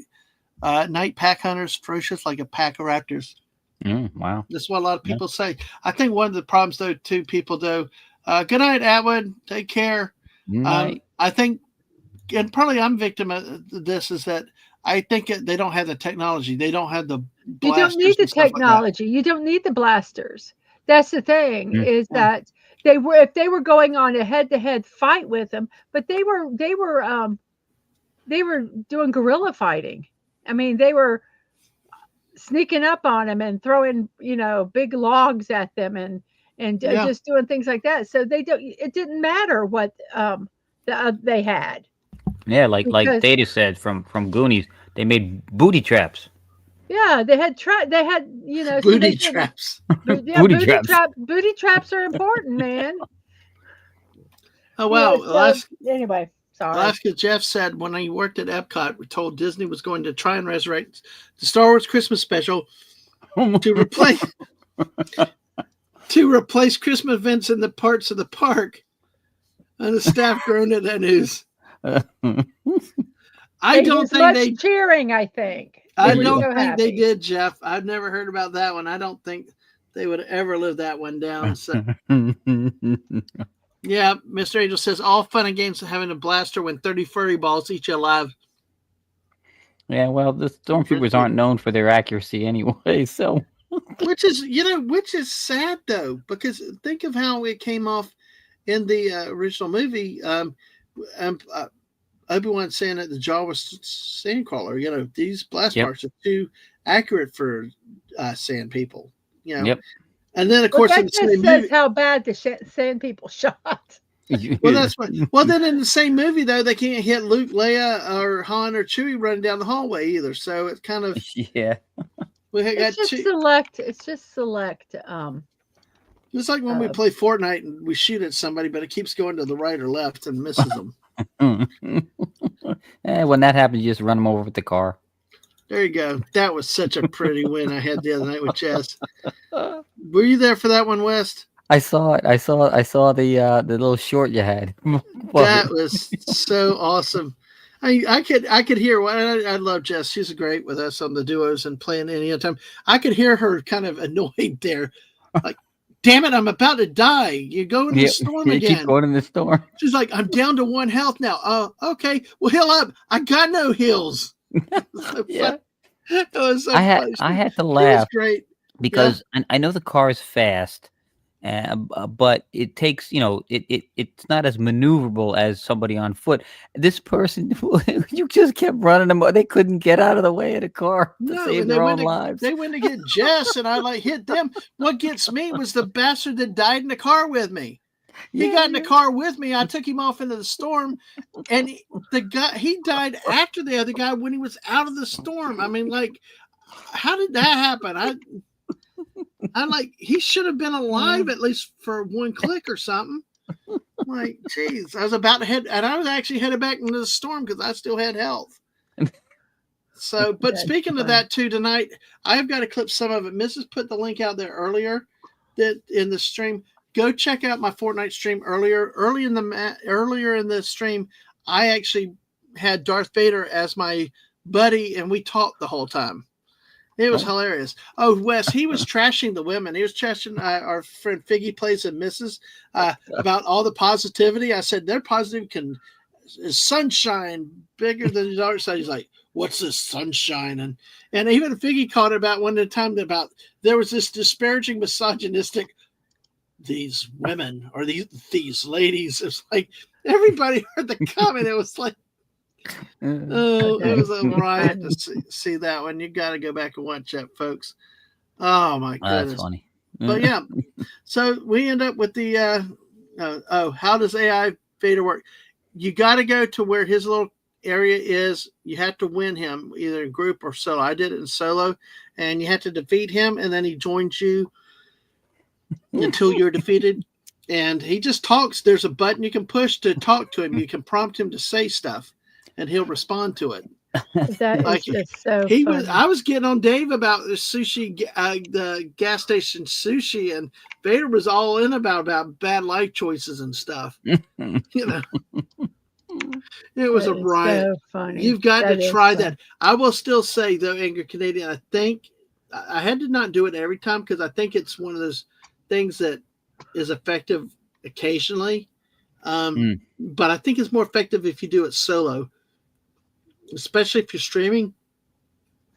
Night pack hunters, ferocious like a pack of raptors. Wow. That's what a lot of people say. I think one of the problems, though, too, people do. Good night, Atwood. Take care. I think, and probably I'm victim of this, is that I think they don't have the technology. They don't have the blasters. You don't need the technology. You don't need the blasters. That's the thing, is that if they were going on a head-to-head fight with them, but they were doing guerrilla fighting. I mean, they were sneaking up on them and throwing, big logs at them and just doing things like that. So it didn't matter what they had. Yeah, like Data said from Goonies, they made booty traps. Yeah, they had booty traps. Booty traps. Booty traps are important, man. Oh wow! Anyway, sorry. Alaska Jeff said when he worked at Epcot, we told Disney was going to try and resurrect the Star Wars Christmas special to replace Christmas events in the parts of the park, and the staff groaned at that news. I don't think they cheering. I think they did, Jeff. I've never heard about that one. I don't think they would ever live that one down. So. Yeah, Mr. Angel says all fun and games of having a blaster when 30 furry balls eat you alive. Yeah, well, the stormtroopers aren't known for their accuracy anyway, so. which is sad though, because think of how it came off in the original movie. Obi-Wan saying that the jaw was sandcrawler. These blast marks are too accurate for sand people. Yep. And then, of course, in the same movie, how bad the sand people shot. Well, that's what. Well, then in the same movie, though, they can't hit Luke, Leia, or Han or Chewie running down the hallway either. So it's kind of It's just select. It's like when we play Fortnite and we shoot at somebody, but it keeps going to the right or left and misses them. When that happens, you just run them over with the car. There you go. That was such a pretty win I had the other night with Jess. Were you there for that one, West? I saw it. I saw the little short you had. That was so awesome. I could hear. I love Jess. She's great with us on the duos and playing any other time. I could hear her kind of annoyed there, like, "Damn it, I'm about to die. You go in the storm again." Keep going in the storm. She's like, "I'm down to 1 health now." Oh, okay. Well, heal up. I got no heals. So yeah. It was so I had to laugh. It was great because I know the car is fast, but it takes it's not as maneuverable as somebody on foot. This person, you just kept running them. They couldn't get out of the way of the car to save their own lives. They went to get Jess, and I hit them. What gets me was the bastard that died in the car with me. He got in the car with me. I took him off into the storm, and he died after the other guy when he was out of the storm. I mean, how did that happen? I'm like, he should have been alive at least for one click or something. Like, geez, I was about to head, and I was actually headed back into the storm because I still had health. So, but That's speaking of funny. that too, tonight I've got to clip some of it. Mrs. put the link out there earlier that in the stream. Go check out my Fortnite stream earlier in the stream. I actually had Darth Vader as my buddy, and we talked the whole time. It was hilarious. Oh, Wes, he was trashing the women. He was trashing our friend Figgy Plays and Mrs. About all the positivity. I said their positive is sunshine bigger than the dark side. He's like, what's this sunshine? And even Figgy called it about one time about there was this disparaging, misogynistic, these women or these ladies. It's like everybody heard the comment. It was like, oh, it was a riot to see that one. You got to go back and watch that, folks. Oh my goodness, that's funny. But yeah, so we end up with the how does AI Vader work? You got to go to where his little area is. You have to win him either in group or solo. I did it in solo, and you have to defeat him, and then he joins you until you're defeated. And he just talks. There's a button you can push to talk to him. You can prompt him to say stuff, and he'll respond to it. That Like, is just so He funny. was. I was getting on Dave about the sushi, the gas station sushi, and Vader was all in about bad life choices and stuff. You know, it was That a is riot. so funny. You've got That to is try funny. that. I will still say though, Angry Canadian, I think I had to not do it every time because I think it's one of those things that is effective occasionally. But I think it's more effective if you do it solo, especially if you're streaming,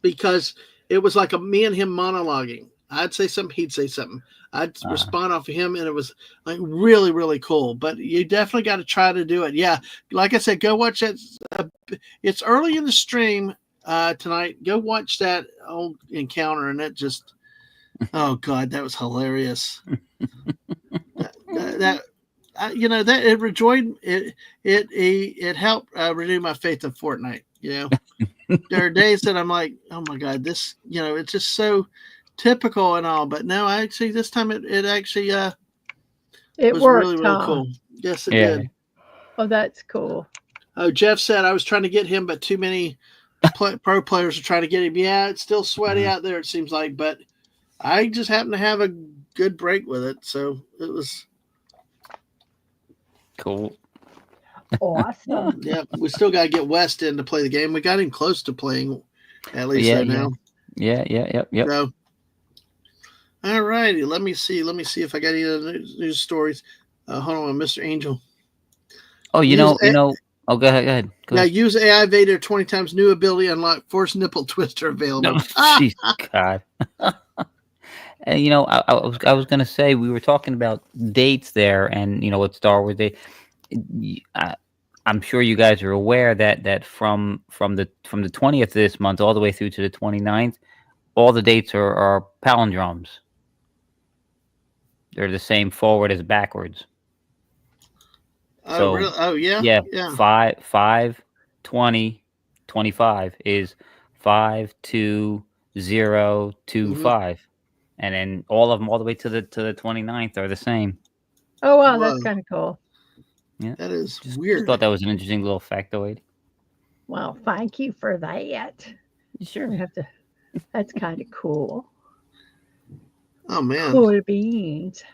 because it was like me and him monologuing. I'd say something, he'd say something. I'd respond off of him, and it was like really, really cool. But you definitely got to try to do it. Yeah, like I said, go watch that. It's early in the stream tonight. Go watch that old encounter, and it just, oh God, that was hilarious. that it rejoined it helped renew my faith in Fortnite. There are days that I'm like, oh my God, this, it's just so typical and all, but no, actually this time it actually It was worked, really, really huh? cool. Yes, it did. Oh, that's cool. Oh, Jeff said I was trying to get him, but too many pro players are trying to get him. Yeah, it's still sweaty out there, it seems like, but I just happened to have a good break with it, so it was cool. Awesome. Yeah, we still got to get West in to play the game. We got him close to playing, at least right now. Yeah. So, all righty. Let me see if I got any other news stories. Hold on, Mr. Angel. Oh, Oh, go ahead. Yeah, use AI Vader 20 times. New ability unlocked. Force nipple twister available. Jeez, God. And I was gonna say, we were talking about dates there, and what Star Wars Day. I'm sure you guys are aware that from the 20th of this month all the way through to the 29th, all the dates are palindromes. They're the same forward as backwards. Oh, So, really? Oh, yeah. Yeah. 5, 20, 25 is 5, 2, 0, 2, 5. And then all of them all the way to the 29th are the same. Oh, wow, Whoa. that's kind of cool. Yeah, that is Just weird. thought that was an interesting little factoid. Well, thank you for that. Sure. We have to. That's kind of cool. Oh man. Cool beans.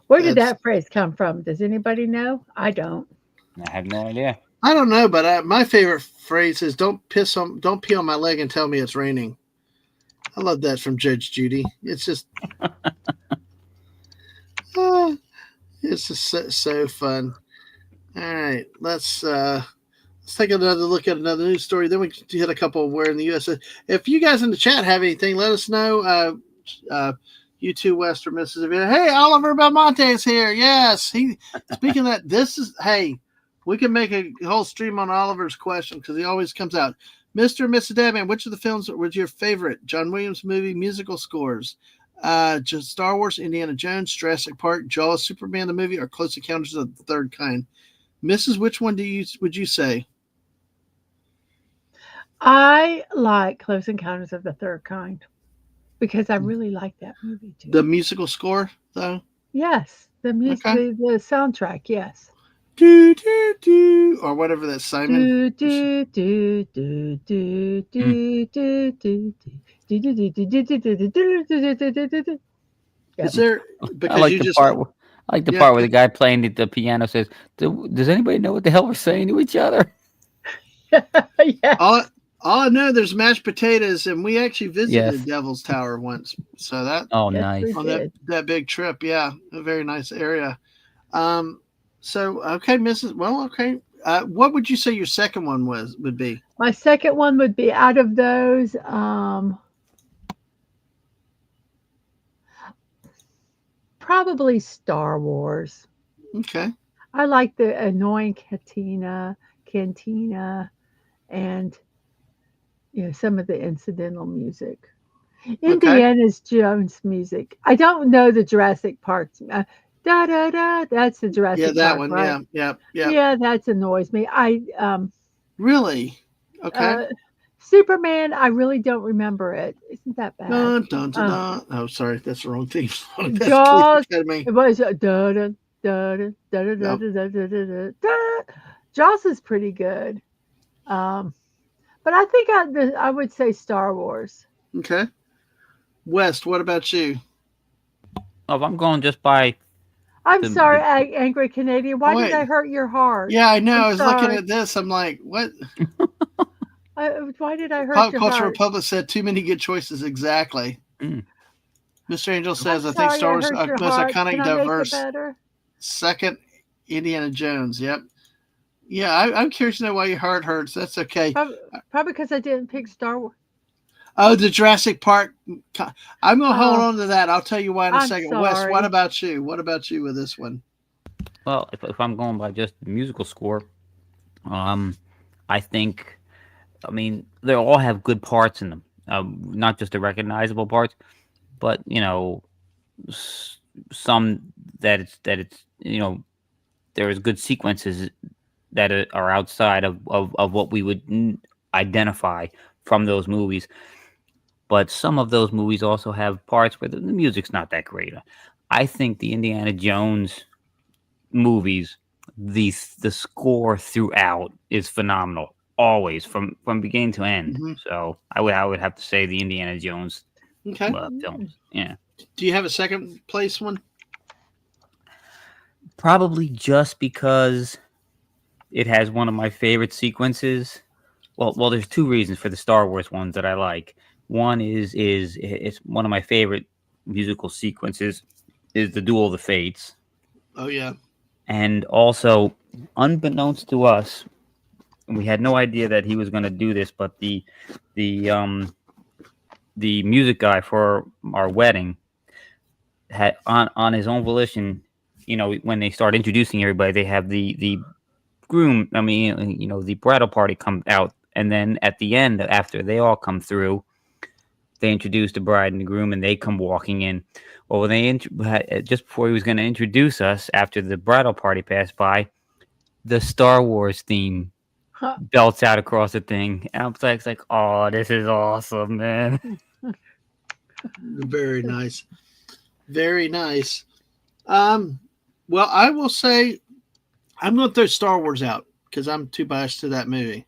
Where did that phrase come from? Does anybody know? I don't. I have no idea. I don't know, but my favorite phrase is "Don't pee on my leg and tell me it's raining." I love that from Judge Judy. It's just, it's just so fun. All right, let's take another look at another news story. Then we can hit a couple of where in the U.S. If you guys in the chat have anything, let us know. You two, Western Mississippi. Hey, Oliver Belmonte is here. Yes, speaking of that, we can make a whole stream on Oliver's question because he always comes out. Mr. and Mrs. Dadman, which of the films was your favorite? John Williams movie musical scores? Just Star Wars, Indiana Jones, Jurassic Park, Jaws, Superman the movie, or Close Encounters of the Third Kind? Mrs., which one would you say? I like Close Encounters of the Third Kind because I really like that movie The too. musical score, though. Yes, the music, Okay. the soundtrack. Yes. Do do do, or whatever that Simon. Do do do do do Mm. do do do do do do do do do do do do do do do do do. Is Yep. there I because like you the just part. I like the yeah part where the guy playing the piano says, Does anybody know what the hell we're saying to each other?" Yes. all all I know there's mashed potatoes and we actually visited Yes. Devil's Tower once, so that Oh, Yes, we nice. on that did. that big trip, yeah, a very nice area. Um, so okay, Mrs. Well, okay. What would you say your second one would be? My second one would be out of those, probably Star Wars. Okay, I like the annoying cantina, and some of the incidental music. okay, Indiana's Jones music. I don't know the Jurassic Park. Da da da. That's the yeah, Jurassic that Park, one, right? yeah, yeah, yeah. Yeah, that annoys me. Really? Okay. Uh, Superman. I really don't remember it. Isn't that bad? Dun dun dun Uh, dun. Oh, sorry, that's the wrong theme. That's Police Jaws. Academy. It was da da da da da da No. da da da da da. Jaws is pretty good. Um, but I think I would say Star Wars. Okay. West, what about you? Oh, if I'm going just by I'm sorry, the Angry Canadian. Oh Why did wait. I hurt your heart? Yeah, I know. I'm I was looking sorry. at this. I'm like, what? Why did I hurt Pop your Culture heart? Republic said too many good choices. Exactly. mm, Mr. Angel I'm says, I think sorry Star I Wars hurt your most heart. Can iconic, I make it diverse. better? Second, Indiana Jones. Yep. Yeah, I'm curious to know why your heart hurts. That's okay. Probably because I didn't pick Star Wars. Oh, the Jurassic Park. I'm going to hold Oh, on to that. I'll tell you why in a I'm second. Wes, what sorry. about you? What about you with this one? well, if I'm going by just the musical score, um, I think, I mean, they all have good parts in them. Not just the recognizable parts, but s- some that it's there's good sequences that are outside of what we would identify from those movies. But some of those movies also have parts where the music's not that great. I think the Indiana Jones movies, the score throughout is phenomenal, always from beginning to end. Hmm. So I would have to say the Indiana Jones Okay. Mm. films. Yeah, Do you have a second place one? probably just because it has one of my favorite sequences. Well, there's two reasons for the Star Wars ones that I like. One is it's one of my favorite musical sequences is the Duel of the Fates, Oh, yeah. and also unbeknownst to us, we had no idea that he was going to do this, but the um the music guy for our wedding had on his own volition. When they start introducing everybody, they have the groom. I mean, the bridal party come out, and then at the end, after they all come through, they introduce the bride and the groom, and they come walking in. Well, when just before he was going to introduce us, after the bridal party passed by, the Star Wars theme Huh. belts out across the thing, and I'm like, oh, this is awesome, man. Very nice. Very nice. Um, well, I will say I'm going to throw Star Wars out because I'm too biased to that movie.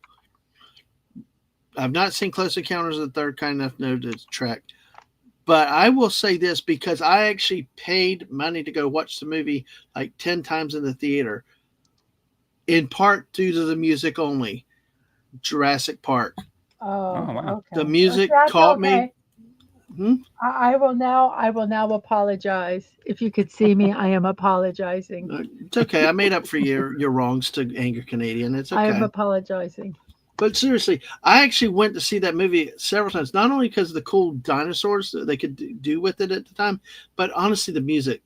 I've not seen Close Encounters of the Third Kind enough to know the track. But I will say this because I actually paid money to go watch the movie like 10 times in the theater, in part due to the music only. Jurassic Park. Oh, wow. Oh, The okay. music That's caught me. okay. Hmm? I will now apologize. If you could see me, I am apologizing. It's okay. I made up for your wrongs to Anger Canadian. It's I am okay. apologizing. But seriously, I actually went to see that movie several times, not only because of the cool dinosaurs that they could do with it at the time, but honestly, the music.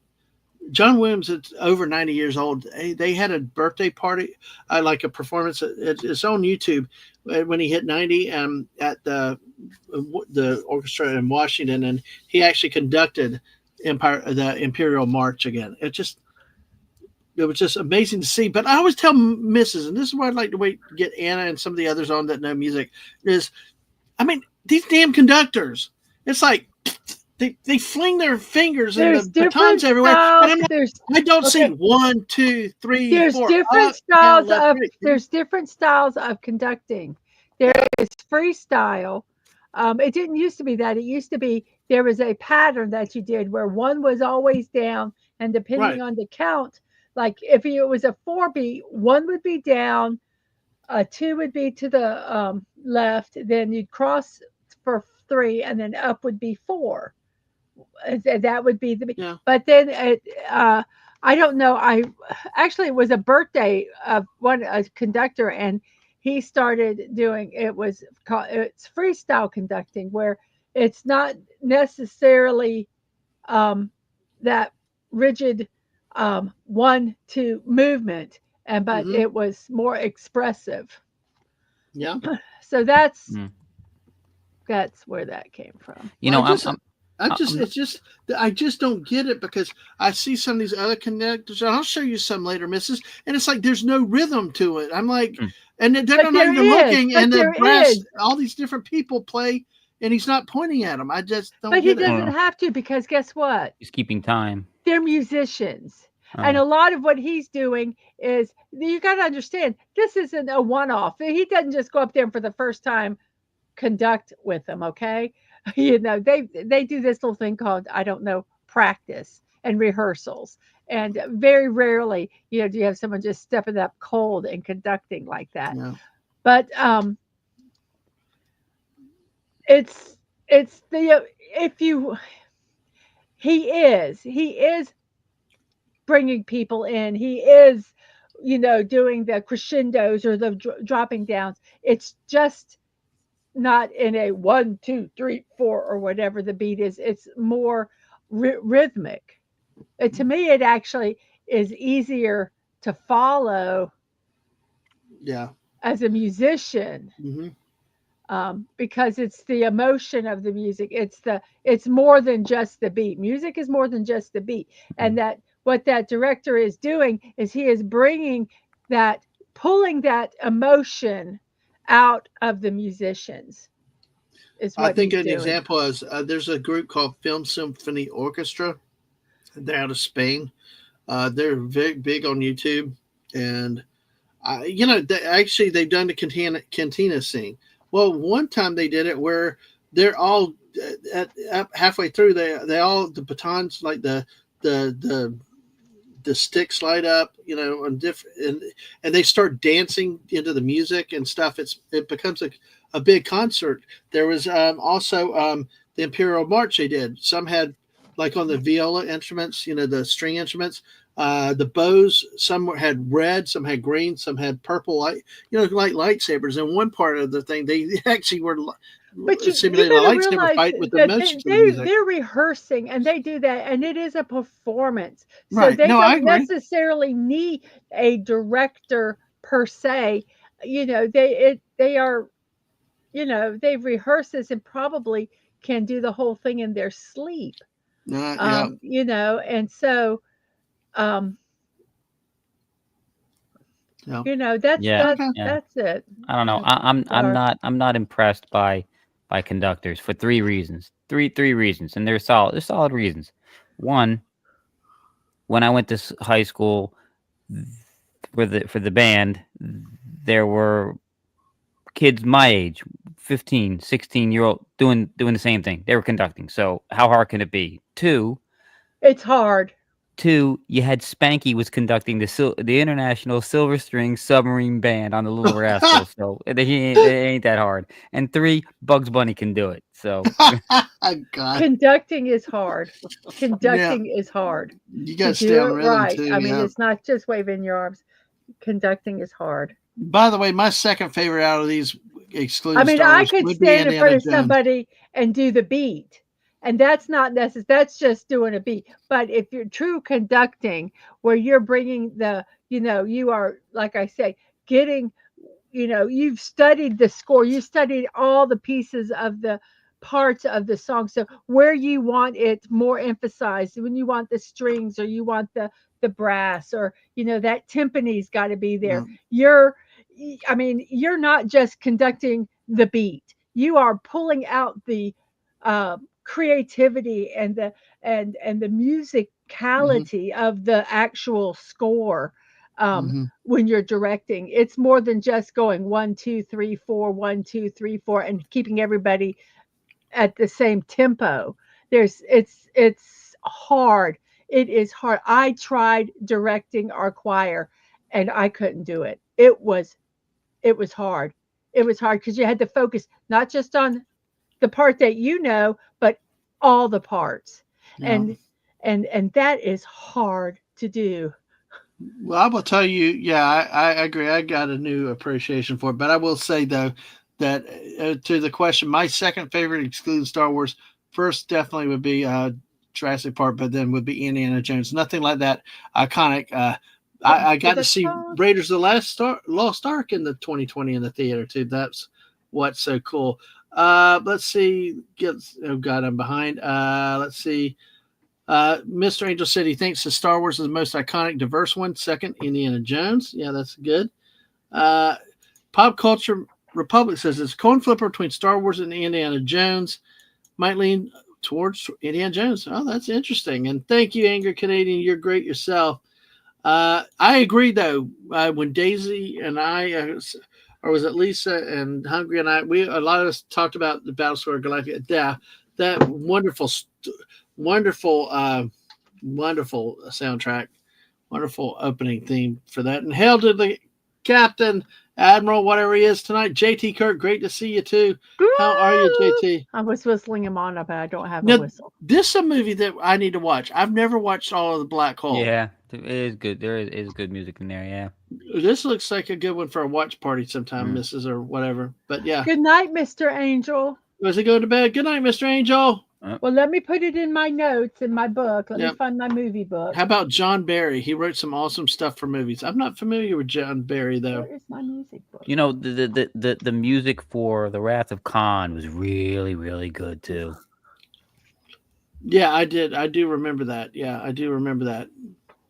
John Williams is over 90 years old. They had a birthday party, like a performance. It's on YouTube when he hit 90 at the orchestra in Washington, and he actually conducted the Imperial March again. It just it was just amazing to see. But I always tell Mrs., and this is why I'd like to wait to get Anna and some of the others on that know music, is, I mean, these damn conductors, it's like they fling their fingers and There's the different batons everywhere. styles. And I'm like, There's I don't see okay. 1, 2, 3, There's 4. different Up, styles down, left, of right. there's different styles of conducting. There is freestyle. It didn't used to be that. It used to be there was a pattern that you did where one was always down, and depending Right. on the count, like if it was a 4-beat, one would be down, two would be to the left, then you'd cross for 3, and then up would be 4. That would be the. Yeah. But then I don't know. I actually it was a birthday of a conductor, and he started doing it's freestyle conducting, where it's not necessarily that rigid 1-2 movement, but Mhm. it was more expressive. Yeah. So that's Mm. where that came from. You know, I just don't get it, because I see some of these other conductors, and I'll show you some later, Mrs., and it's like there's no rhythm to it. I'm like, and they're But not there even is, looking, but and the there brass, is. all these different people play, and he's not pointing at them. I just don't But he get it. doesn't have to, because guess what? he's keeping time. They're musicians. And a lot of what he's doing is, you got to understand, this isn't a one-off. He doesn't just go up there and for the first time conduct with them, okay? You know, they do this little thing called, I don't know, practice and rehearsals. And very rarely, do you have someone just stepping up cold and conducting like that. Yeah. But it's the if you he is bringing people in. He is, doing the crescendos or the dropping downs. It's just not in a 1, 2, 3, 4 or whatever the beat is. It's more rhythmic. To me, it actually is easier to follow. Yeah. As a musician. Mm-hmm. Because it's the emotion of the music. It's more than just the beat. Music is more than just the beat. And that what that director is doing is he is pulling that emotion out of the musicians. Is what I think he's an doing. example is there's a group called Film Symphony Orchestra. They're out of Spain. They're very big on YouTube, and they've done the cantina scene. Well, one time they did it where they're all halfway through. They all, the batons, like the sticks light up, and different, and they start dancing into the music and stuff. It becomes a big concert. There was also the Imperial March they did. Some had, like, on the viola instruments, the string instruments. The bows, some had red, some had green, some had purple, like lightsabers. And one part of the thing, they actually were simulating a lightsaber fight with the motion of the music. They're rehearsing, and they do that, and it is a performance. So right. they I don't agree. necessarily need a director per se. They are, they rehearse this and probably can do the whole thing in their sleep. Yeah. And so Yeah. that's it. I don't know. I'm not impressed by conductors for 3 reasons. Three reasons, and they're solid. They're solid reasons. One, when I went to high school for the band, there were kids my age, 15, 16-year-old, doing the same thing. They were conducting. So how hard can it be? 2, it's hard. 2, you had Spanky was conducting the International Silver String Submarine Band on the Little Rascals, so it ain't that hard. And 3, Bugs Bunny can do it. So God. Conducting is hard. Conducting is hard. You got to do stay on it rhythm right. too. I mean, it's not just waving your arms. Conducting is hard. By the way, my second favorite out of these exclusive. I mean, I could stand in front of Jones. somebody and do the beat, and that's not necessary. That's just doing a beat. But if you're true conducting, where you're bringing you are, like I say, getting, you've studied the score, you studied all the pieces of the parts of the song. So where you want it more emphasized, when you want the strings or you want the the brass, or that timpani's got to be there. Mm. You're not just conducting the beat. You are pulling out the creativity and the Mhm. musicality of the actual score. Mhm. When you're directing, it's more than just going 1 2 3 4, 1 2 3 4, and keeping everybody at the same tempo. It's hard. It is hard. I tried directing our choir and I couldn't do it. It was hard. It was hard because you had to focus not just on the part that but all the parts. Yeah. And and that is hard to do. Well, I will tell you, yeah, I agree. I got a new appreciation for it, but I will say though that to the question, my second favorite, excluding Star Wars, first definitely would be Jurassic Park, but then would be Indiana Jones. Nothing like that iconic. I got to see Raiders of the Lost Ark in the 2020 in the theater too. That's what's so cool. Let's see. Oh God, I'm behind. Let's see. Mr. Angel said he thinks the Star Wars is the most iconic, diverse one. Second, Indiana Jones. Yeah, that's good. Pop Culture Republic says it's a coin flipper between Star Wars and Indiana Jones. Might lean towards Indiana Jones. Oh, that's interesting. And thank you, Angry Canadian. You're great yourself. I agree, though. When Daisy and I, or was it Lisa and Hungry and I, a lot of us talked about the Battlestar Galactica. Yeah, that wonderful, wonderful, wonderful soundtrack, wonderful opening theme for that. And hail to the captain, admiral, whatever he is tonight, JT Kirk. Great to see you too. How are you, JT? I was whistling him on, but I don't have a Now, whistle. this is a movie that I need to watch. I've never watched all of the Black Hole. Yeah, it is good. There is good music in there. Yeah. This looks like a good one for a watch party sometime, Mrs. or whatever. But yeah. Good night, Mr. Angel. Was he going to bed? Good night, Mr. Angel. Well, let me put it in my notes in my book. Let me find my movie book. How about John Barry? He wrote some awesome stuff for movies. I'm not familiar with John Barry though. Where is my music book? You know, the music for The Wrath of Khan was really, really good too. Yeah, I did. I do remember that. Yeah, I do remember that.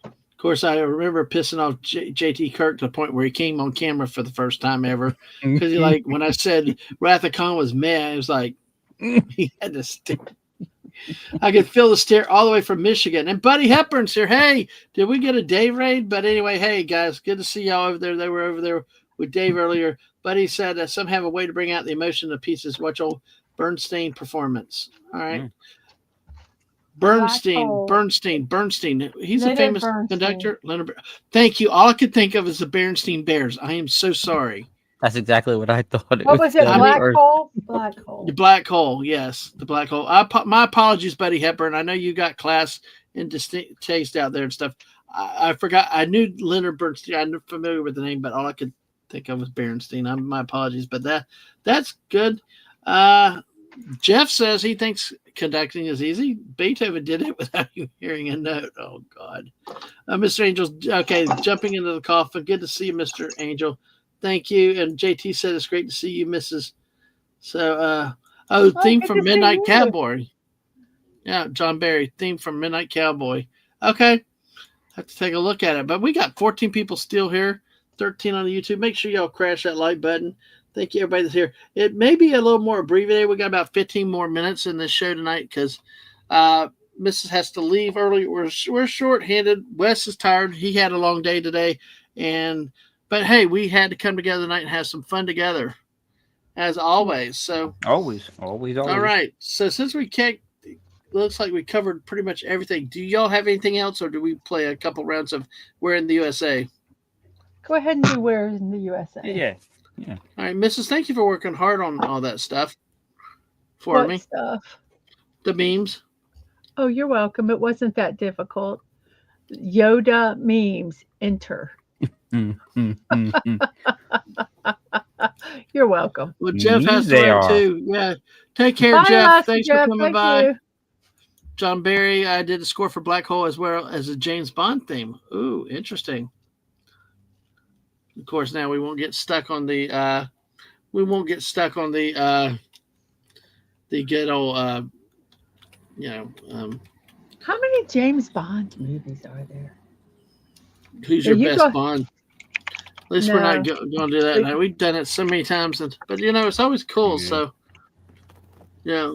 Of course, I remember pissing off JT Kirk to the point where he came on camera for the first time ever. Because he when I said Wrath of Khan was meh, it was like he had to stare. I could feel the stare all the way from Michigan. And Buddy Hepburn's here. Hey, did we get a Dave raid? But anyway, hey guys, good to see y'all over there. They were over there with Dave earlier. Buddy said some have a way to bring out the emotion of pieces. Watch old Bernstein performance. All right. Bernstein. He's a famous conductor. Leonard. Thank you. All I could think of is the Bernstein Bears. I am so sorry. That's exactly what I thought. What was it? Black Hole? Black Hole. The Black Hole, yes. The Black Hole. My apologies, Buddy Hepburn. I know you got class and distinct taste out there and stuff. I forgot. I knew Leonard Bernstein. I'm familiar with the name, but all I could think of was Bernstein. My apologies, but that's good. Jeff says he thinks conducting is easy. Beethoven did it without you hearing a note. Oh, God. Mr. Angel, okay, jumping into the coffin. Good to see you, Mr. Angel. Thank you. And JT said it's great to see you, Mrs. So, theme from Midnight Cowboy. Yeah, John Barry, theme from Midnight Cowboy. Okay. Have to take a look at it. But we got 14 people still here, 13 on the YouTube. Make sure y'all crash that like button. Thank you, everybody that's here. It may be a little more abbreviated. We got about 15 more minutes in this show tonight because Mrs. has to leave early. We're short-handed. Wes is tired. He had a long day today. But hey, we had to come together tonight and have some fun together, as always. So always. All right. So since looks like we covered pretty much everything. Do y'all have anything else, or do we play a couple rounds of We're in the USA? Go ahead and do We're in the USA. Yeah. All right, Mrs. Thank you for working hard on all that stuff for me. What stuff? The memes. Oh, you're welcome. It wasn't that difficult. Yoda memes. Enter. You're welcome. Well, Jeff has to learn too. Yeah. Take care, Bye, Jeff. Thanks for coming by. You. John Barry, I did a score for Black Hole as well as a James Bond theme. Ooh, interesting. Of course, now we won't get stuck on the the good old How many James Bond movies are there? Who's Yeah, your you best go. Bond? At least we're not No. going to do that. We- Now, we've done it so many times, but it's always cool. Yeah. So, yeah,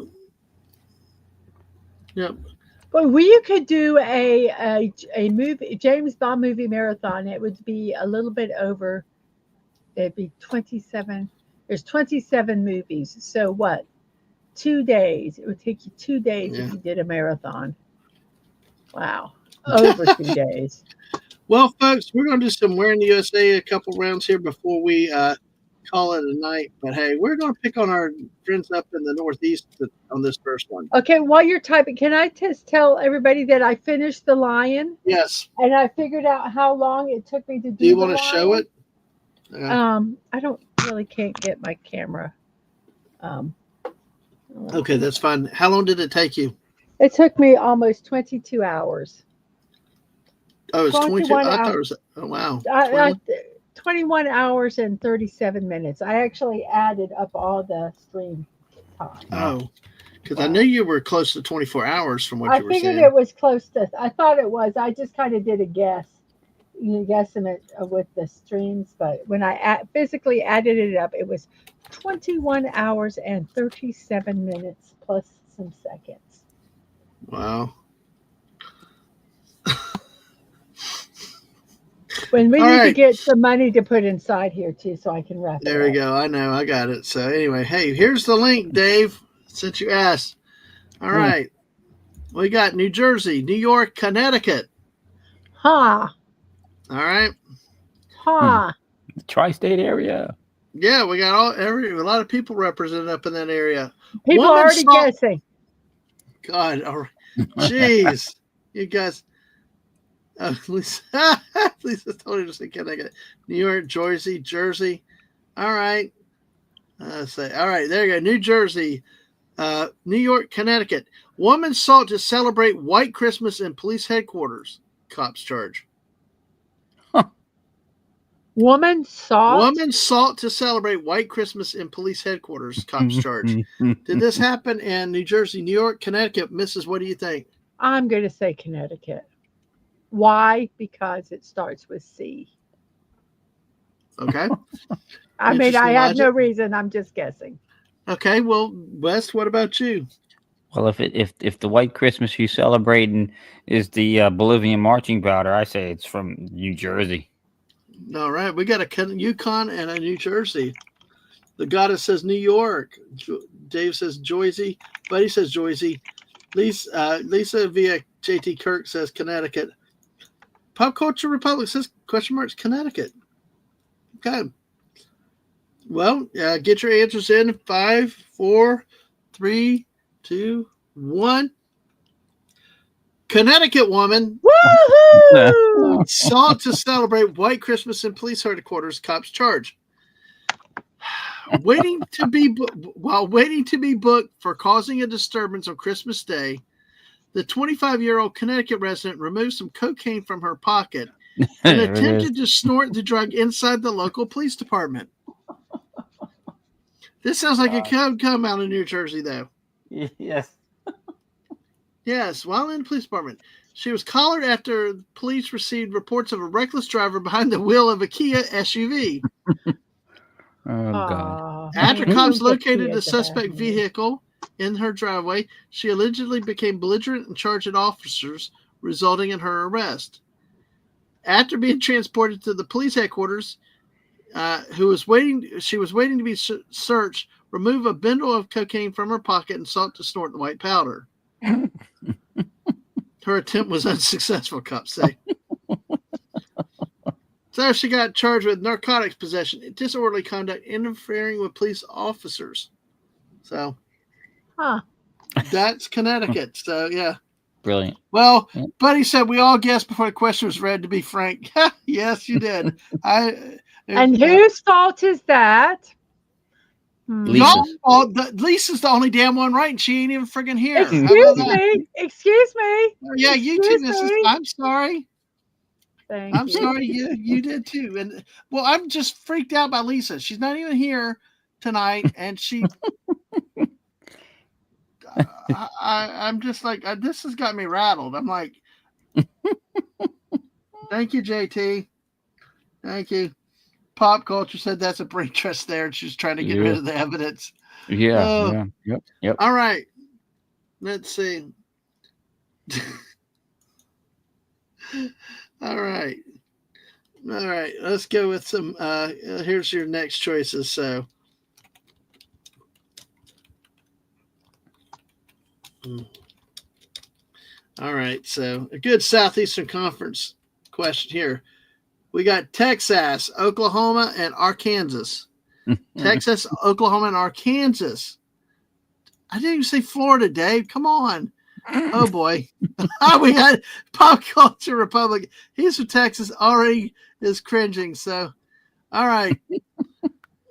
yep. Well, you could do a movie James Bond movie marathon. It would be a little bit over. It'd be 27. There's 27 movies. So what? 2 days. It would take you 2 days Yeah. if you did a marathon. Wow. Over 2 days. Well, folks, we're going to do some Where in the USA a couple rounds here before we call it a night. But hey, we're going to pick on our friends up in the Northeast on this first one. Okay, while you're typing, can I just tell everybody that I finished The Lion Yes. and I figured out how long it took me to do Do you The want to show Lion? it? I don't really can't get my camera. Okay, that's fine. How long did it take you? It took me almost 22 hours. Oh, it's 22. 21 I thought it hours. was, oh, wow. 21 hours and 37 minutes. I actually added up all the stream time. Oh, because I knew you were close to 24 hours from what I you were figured saying. it was close to, I thought it was. I just kind of did a guesstimate with the streams. But when I physically added it up, it was 21 hours and 37 minutes plus some seconds. Wow. When we All need to right. get some money to put inside here too, so I can wrap it There we up. go. I know. I got it. So anyway, hey, here's the link, Dave, since you asked. All right. We got New Jersey, New York, Connecticut. Ha! All right. Ha! Tri-state area. Yeah, we got a lot of people represented up in that area. People are already guessing. God, all right. Jeez. You guys. Lisa told you to say Connecticut. New York, Jersey. All right. All right, there you go. New Jersey, New York, Connecticut. Woman sought to celebrate White Christmas in police headquarters. Cops charge. Woman sought to celebrate White Christmas in police headquarters. Cops charge. Did this happen in New Jersey, New York, Connecticut? Mrs., what do you think? I'm going to say Connecticut. Why? Because it starts with C. Okay. I mean, I have no reason. I'm just guessing. Okay. Well, Wes, what about you? Well, if the White Christmas you're celebrating is the Bolivian marching powder, I say it's from New Jersey. All right. We got a Yukon and a New Jersey. The goddess says New York. Dave says Jersey. Buddy says Jersey. Lisa via JT Kirk says Connecticut. Pop Culture Republic says Connecticut. Okay. Well, get your answers in. 5, 4, 3, 2, 1. Connecticut woman Woohoo! sought to celebrate White Christmas in police headquarters. Cops charge. Waiting to be booked for causing a disturbance on Christmas Day, the 25-year-old Connecticut resident removed some cocaine from her pocket and attempted to snort the drug inside the local police department. This sounds like it could come out of New Jersey, though. Yes. Yes, while in the police department. She was collared after police received reports of a reckless driver behind the wheel of a Kia SUV. Oh, God. After cops located the suspect vehicle in her driveway, she allegedly became belligerent and charged at officers, resulting in her arrest. After being transported to the police headquarters, she was waiting to be searched, remove a bundle of cocaine from her pocket, and sought to snort the white powder. Her attempt was unsuccessful, cops say. So she got charged with narcotics possession, disorderly conduct, interfering with police officers. So that's Connecticut. So, yeah. Brilliant. Well, Buddy said we all guessed before the question was read, to be frank. Yes, you did. And whose fault is that? Lisa's. Lisa's the only damn one right, and she ain't even friggin' here. Excuse me. Yeah, you too, Mrs. I'm sorry. I'm sorry you did too. And well, I'm just freaked out by Lisa. She's not even here tonight, and she I'm just like, this has got me rattled. I'm like, Thank you, JT. Thank you. Pop Culture said that's a brain trust there. She's trying to get rid of the evidence. Yeah. Yep. All right. Let's see. All right. Let's go with some. Here's your next choices. So, all right. So, a good Southeastern Conference question here. We got Texas, Oklahoma, and Arkansas. Texas, Oklahoma, and Arkansas. I didn't even say Florida, Dave. Come on. Oh, boy. We got Pop Culture Republic. He's from Texas, already is cringing. So, all right.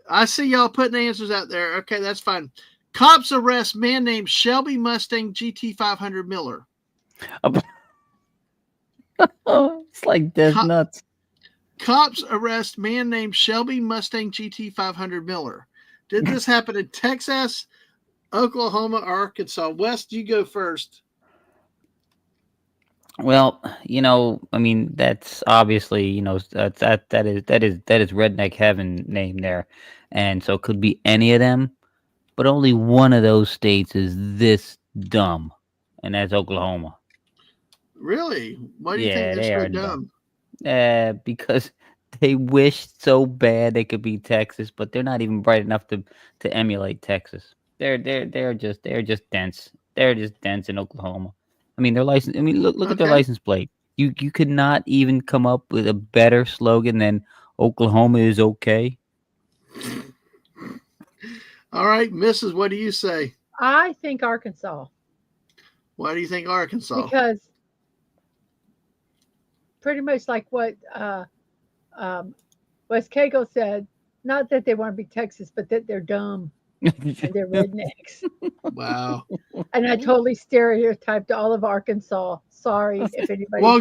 I see y'all putting answers out there. Okay, that's fine. Cops arrest man named Shelby Mustang GT500 Miller. It's like death nuts. Cops arrest man named Shelby Mustang GT500 Miller. Did this happen in Texas, Oklahoma, or Arkansas? West, you go first. Well, I mean, that's obviously, that is redneck heaven name there, and so it could be any of them, but only one of those states is this dumb, and that's Oklahoma. Really? Why do you think they're so dumb? Because they wish so bad they could be Texas, but they're not even bright enough to emulate Texas. They're just dense. They're just dense in Oklahoma. I mean, their license. I mean, look at their license plate. You could not even come up with a better slogan than Oklahoma is okay. All right, Mrs. What do you say? I think Arkansas. Why do you think Arkansas? Because pretty much like what Wes Cagle said, not that they want to be Texas, but that they're dumb and they're rednecks. Wow. And I totally stereotyped all of Arkansas. Sorry if anybody. Well,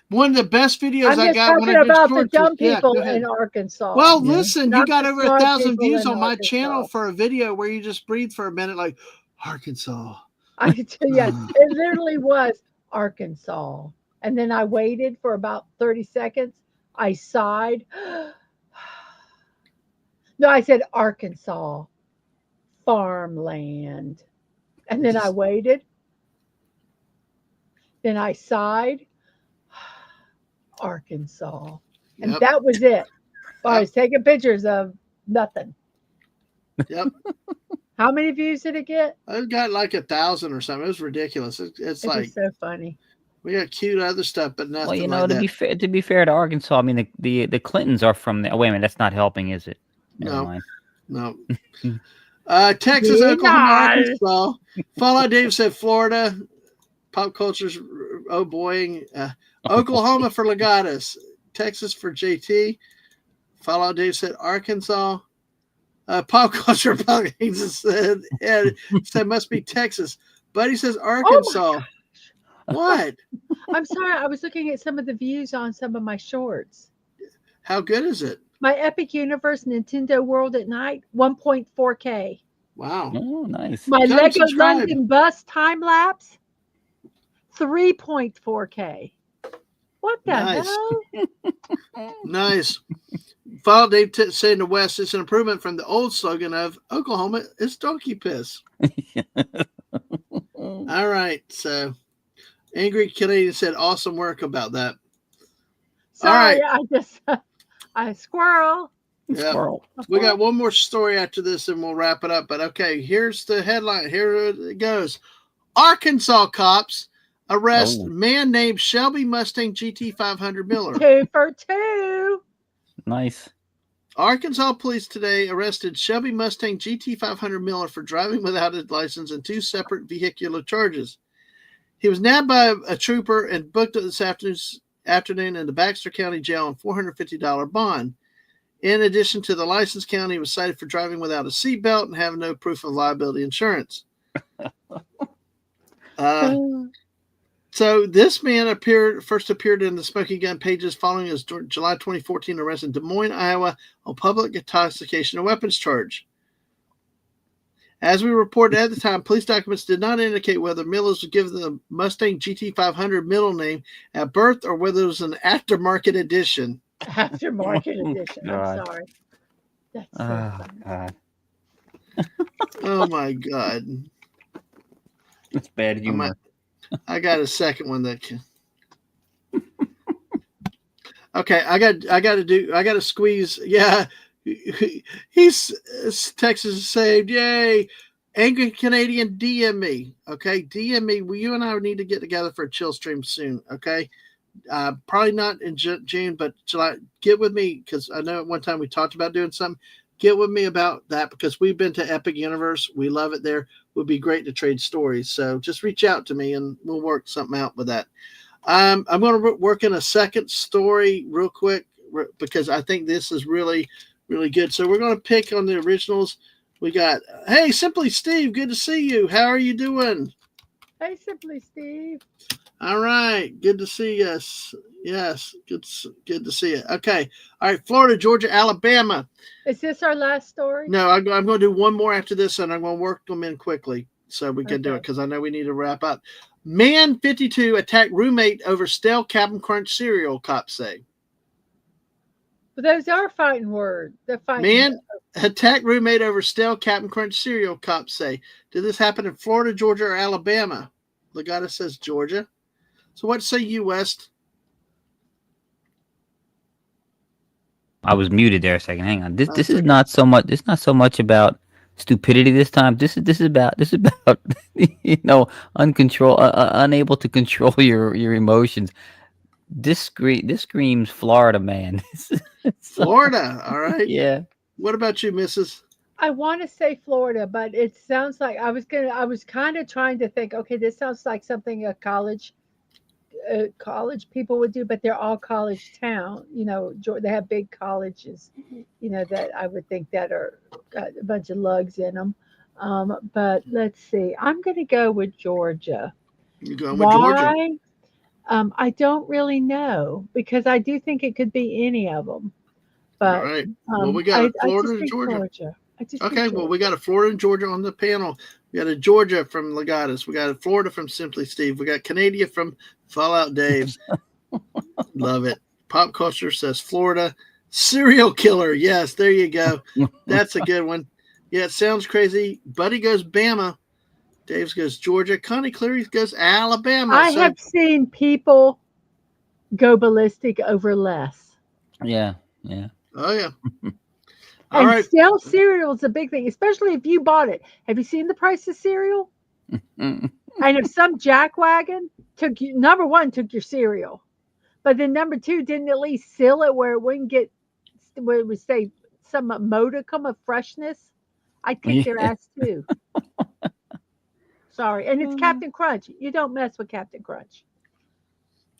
one of the best videos I got when I did about shorts the dumb was, people in Arkansas. Well, listen, you got the over smart 1,000 people views in on my Arkansas. channel for a video where you just breathe for a minute, like Arkansas. Yes, it literally was Arkansas. And then I waited for about 30 seconds. I sighed. No, I said Arkansas farmland. And then I waited. Then I sighed. Arkansas. And that was it. I was taking pictures of nothing. Yep. How many views did it get? It got like 1,000 or something. It was ridiculous. It's like so funny. We got cute other stuff, but nothing. Well, to be fair to Arkansas, I mean the Clintons are from there. Oh, wait a minute, that's not helping, is it? Never mind. No. Texas, Oklahoma, Arkansas. Fallout Dave said Florida. Pop culture's boy. Oklahoma for Legatus. Texas for JT. Fallout Dave said Arkansas. Pop culture said must be Texas. Buddy says Arkansas. What? I'm sorry. I was looking at some of the views on some of my shorts. How good is it? My Epic Universe Nintendo World at Night, 1.4K. Wow. Oh, nice. My Lego London Bus time lapse, 3.4K. What the hell? Nice. Follow Dave saying in the West, it's an improvement from the old slogan of Oklahoma is donkey piss. All right. So Angry Canadian said awesome work about that. Sorry, all right. I squirrel. Yeah. Squirrel. We got one more story after this and we'll wrap it up. But okay, here's the headline. Here it goes. Arkansas cops arrest man named Shelby Mustang GT500 Miller. 2 for 2. Nice. Arkansas police today arrested Shelby Mustang GT500 Miller for driving without a license and 2 separate vehicular charges. He was nabbed by a trooper and booked this afternoon in the Baxter County Jail on $450 bond. In addition to the license count, he was cited for driving without a seatbelt and having no proof of liability insurance. So this man first appeared in the Smoking Gun pages following his July 2014 arrest in Des Moines, Iowa on public intoxication and weapons charge. As we reported at the time, police documents did not indicate whether Miller's was given the Mustang GT500 middle name at birth or whether it was an aftermarket edition. Aftermarket edition. I'm God. sorry. That's so Oh funny. God, Oh my God! that's bad humor. I got a second one that can. Okay, I got to squeeze. Yeah, Texas is saved. Yay! Angry Canadian, DM me. Okay, DM me. Well, you and I need to get together for a chill stream soon. Okay, probably not in June, but July. Get with me because I know at one time we talked about doing something. Get with me about that because we've been to Epic Universe. We love it there. It would be great to trade stories. So just reach out to me and we'll work something out with that. I'm going to work in a second story real quick because I think this is really, really good. So we're going to pick on the originals. We got, hey, Simply Steve, good to see you. How are you doing? Hey, Simply Steve. All right, good to see us. Yes, good to see you. Okay, all right, Florida, Georgia, Alabama. Is this our last story? No, I'm going to do one more after this, and I'm going to work them in quickly so we can do it because I know we need to wrap up. Man 52 attacked roommate over stale Captain Crunch cereal, cops say. But those are fighting words. They're fighting. Man attacked roommate over stale Captain Crunch cereal, cops say. Did this happen in Florida, Georgia, or Alabama? Legata says Georgia. So what say you, West? I was muted there a second. Hang on. This is not so much. It's not so much about stupidity this time. This is about unable to control your emotions. This screams Florida, man. Florida, all right. Yeah. What about you, Mrs.? I want to say Florida, but it sounds like I was kind of trying to think. Okay, this sounds like something a college people would do, but they're all college town. They have big colleges. That I would think that are got a bunch of lugs in them. But let's see. I'm going to go with Georgia. You going with Georgia? Why? I don't really know because I do think it could be any of them. But all right. Well, we got Florida and Georgia. Okay, well, we got a Florida and Georgia on the panel. We got a Georgia from Legatus. We got a Florida from Simply Steve. We got Canada from Fallout Dave. Love it. Pop Culture says Florida. Serial killer. Yes, there you go. That's a good one. Yeah, it sounds crazy. Buddy goes Bama. Dave's goes Georgia. Connie Cleary goes Alabama. I have seen people go ballistic over less. Yeah. Oh, yeah. All right. Stale cereal is a big thing, especially if you bought it. Have you seen the price of cereal? And if some jackwagon took you, number one, took your cereal, but then number two didn't at least seal it where it wouldn't get, where it would say some modicum of freshness, I'd kick their ass too. Sorry. And it's Captain Crunch. You don't mess with Captain Crunch.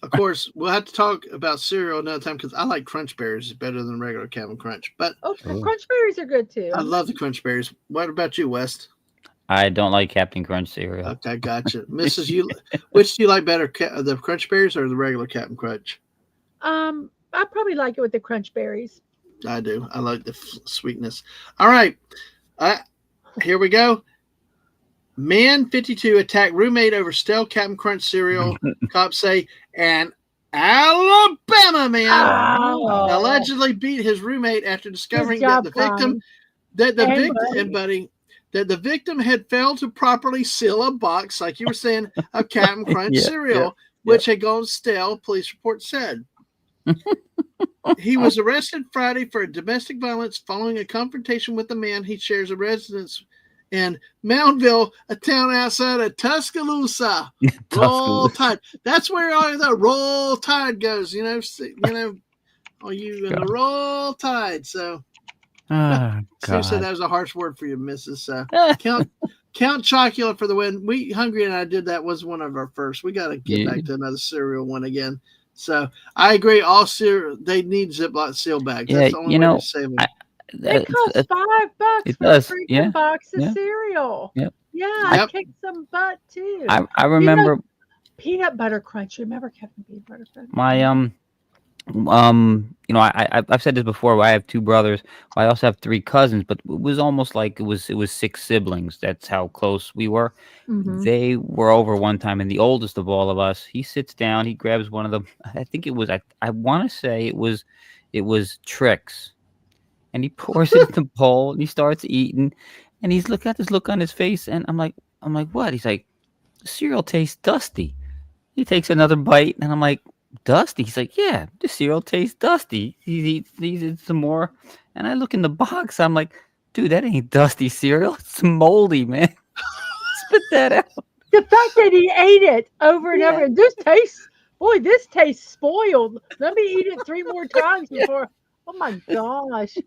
Of course, we'll have to talk about cereal another time because I like Crunch Berries better than regular Captain Crunch. But Crunch Berries are good too. I love the Crunch Berries. What about you, West? I don't like Captain Crunch cereal. Okay, gotcha. Mrs. Which do you like better, the Crunch Berries or the regular Captain Crunch? I probably like it with the Crunch Berries. I do. I like the sweetness. All right. Here we go. Man 52 attacked roommate over stale Captain Crunch cereal. Cops say, and Alabama man allegedly beat his roommate after discovering that the victim had failed to properly seal a box, like you were saying, of Captain Crunch cereal, which had gone stale, police report said. He was arrested Friday for domestic violence following a confrontation with a man he shares a residence in Moundville, a town outside of Tuscaloosa. Roll Tide. That's where all the Roll Tide goes. All you in the Roll Tide. So, Sue said that was a harsh word for you, Mrs. Count Chocula for the win. Hungry and I did that. Was one of our first. We got to get back to another cereal one again. So I agree. All cereal they need Ziploc seal bags. That's the only way to save them. It costs $5 for a freaking box of cereal. Yep. Yeah, I kicked some butt too. I remember peanut butter crunch. Remember Captain Peanut Butter Crunch? You know, I've said this before. I have two brothers. I also have three cousins, but it was almost like it was six siblings. That's how close we were. Mm-hmm. They were over one time, and the oldest of all of us, he sits down, he grabs one of them. I think it was I want to say it was Trix, and he pours it in the bowl, and he starts eating, and he's looking at this look on his face, and I'm like, what? He's like, the cereal tastes dusty. He takes another bite, and I'm like, dusty? He's like, yeah, the cereal tastes dusty. He eats some more, and I look in the box. I'm like, dude, that ain't dusty cereal. It's moldy, man. Spit that out. The fact that he ate it over and over, Yeah. and this tastes spoiled. Let me eat it 3 more times before. Oh my gosh!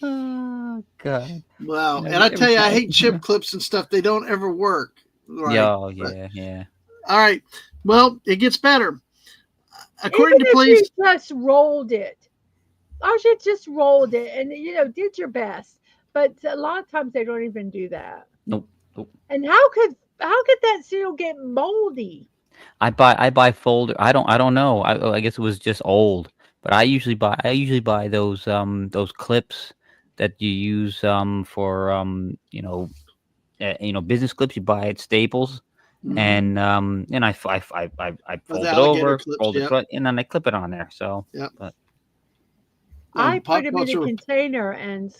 Oh God. Wow. Yeah, And I every tell you, I time. hate chip clips and stuff. They don't ever work. Right. Oh But, yeah. all right. Well, it gets better. Even According to if you police, just rolled it, I should just rolled it and did your best. But a lot of times they don't even do that. Nope. Nope. And how could that cereal get moldy? I buy folder. I don't know. I guess it was just old. But I usually buy those clips that you use for business clips. You buy at Staples, Mhm. and I With fold it alligator over, clips. fold it Yep. front, and then I clip it on there. So, Yep. but I put Pop them in a culture. container and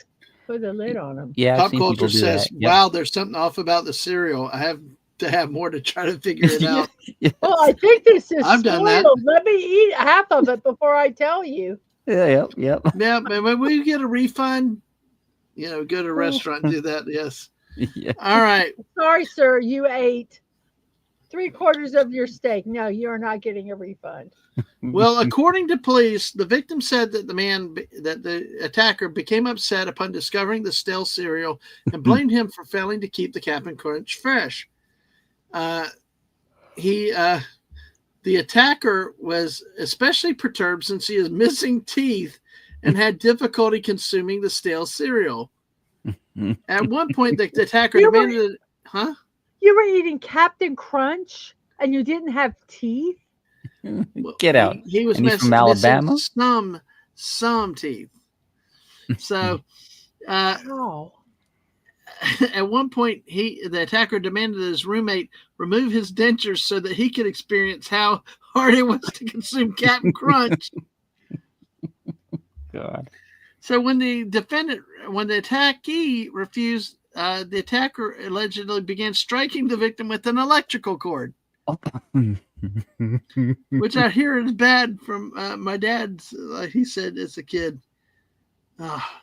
put a lid on them. yeah, I've Pop seen culture people do says, that. Yep. "Wow, there's something off about the cereal. I have to have more to try to figure it Yeah, out." Well, I yes. think this is I've done that. spoiled. Let me eat half of it before I tell you. Yeah, yep. Yeah, but when we get a refund, go to a Oh, restaurant and do that. Yes. Yeah. All right. sorry, sir, you ate 3/4 of your steak. No, you're not getting a refund. Well, according to police, the victim said that the attacker became upset upon discovering the stale cereal and blamed him for failing to keep the Cap'n Crunch fresh. Uh, the attacker was especially perturbed since he is missing teeth and had difficulty consuming the stale cereal. At one point, the attacker You were demanded, "Huh? you were eating Captain Crunch and you didn't have teeth? Well, Get out. he was And he's from missing Alabama. some teeth." So, uh, Wow. at one point, the attacker demanded that his roommate remove his dentures so that he could experience how hard it was to consume Captain Crunch. God. So when the attackee refused, the attacker allegedly began striking the victim with an electrical cord, which I hear is bad from my dad's. He said as a kid. Ah,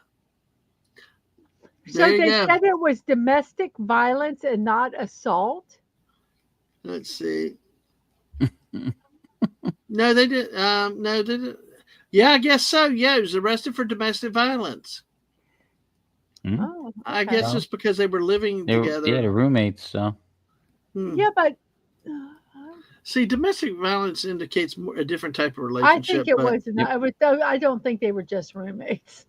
So there you they go. said it was domestic violence and not assault? Let's see. No, they did. No, they did. Yeah, I guess so. Yeah, he was arrested for domestic violence. Oh, I okay. guess just because they were living together. They're roommates. So Yeah, but See, domestic violence indicates a different type of I relationship. think it But was not. I don't think they were just roommates.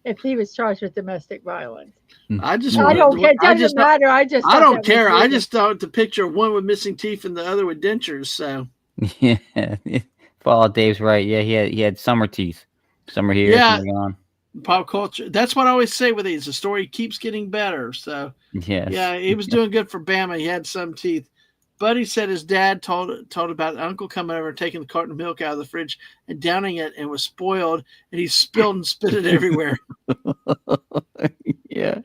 If he was charged with domestic violence, I just I wanted. don't care. It I doesn't just. matter. I just I thought don't that was care. I weird. just thought the picture of one with missing teeth and the other with dentures. So yeah, Paul Dave's right. Yeah, he had summer teeth. Some are here, yeah, some are gone. pop culture. That's what I always say with these. The story keeps getting better. So Yes. yeah, he was doing good for Bama. He had some teeth. Buddy said his dad told about uncle coming over and taking the carton of milk out of the fridge and downing it and was spoiled and he spilled and spit it everywhere. Yeah.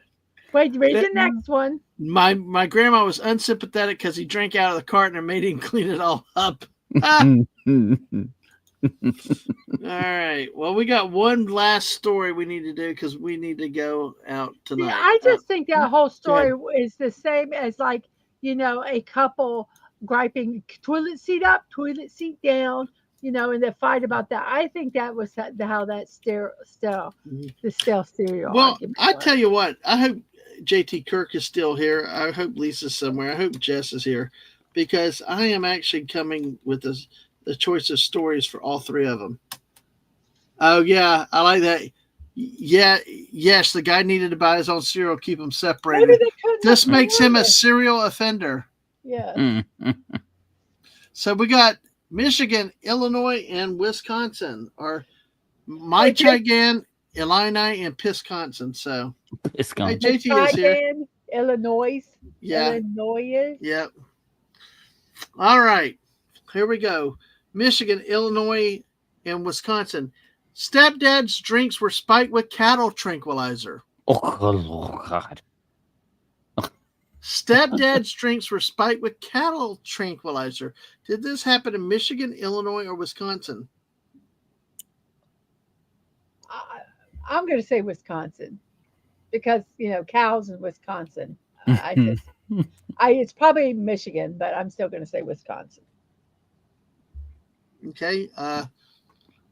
Wait, read the next one. My grandma was unsympathetic because he drank out of the carton and made him clean it all up. Ah! All right. Well, we got one last story we need to do because we need to go out tonight. Yeah, I just think that whole story ahead. is the same as like, a couple griping toilet seat up, toilet seat down, and they fight about that. I think that was how that the stale stereo Well, argument I was. tell you what, I hope JT Kirk is still here. I hope Lisa's somewhere. I hope Jess is here because I am actually coming with the choice of stories for all three of them. Oh, yeah. I like that. Yeah. Yes, the guy needed to buy his own cereal, keep them Maybe separated. they couldn't This makes him a afford it. serial offender. Yes. So we got Michigan, Illinois, and Wisconsin are my Wait, Jake- Chigan, Illini, and Pisconsin. So, It's hey, gone. JT is here. Michigan, Illinois. Yeah. Illinois. Yep. All right. Here we go. Michigan, Illinois, and Wisconsin. Stepdad's drinks were spiked with cattle tranquilizer. Oh God. Stepdad's drinks were spiked with cattle tranquilizer. Did this happen in Michigan, Illinois, or Wisconsin? I'm going to say Wisconsin because cows in Wisconsin. It's probably Michigan, but I'm still going to say Wisconsin. Okay.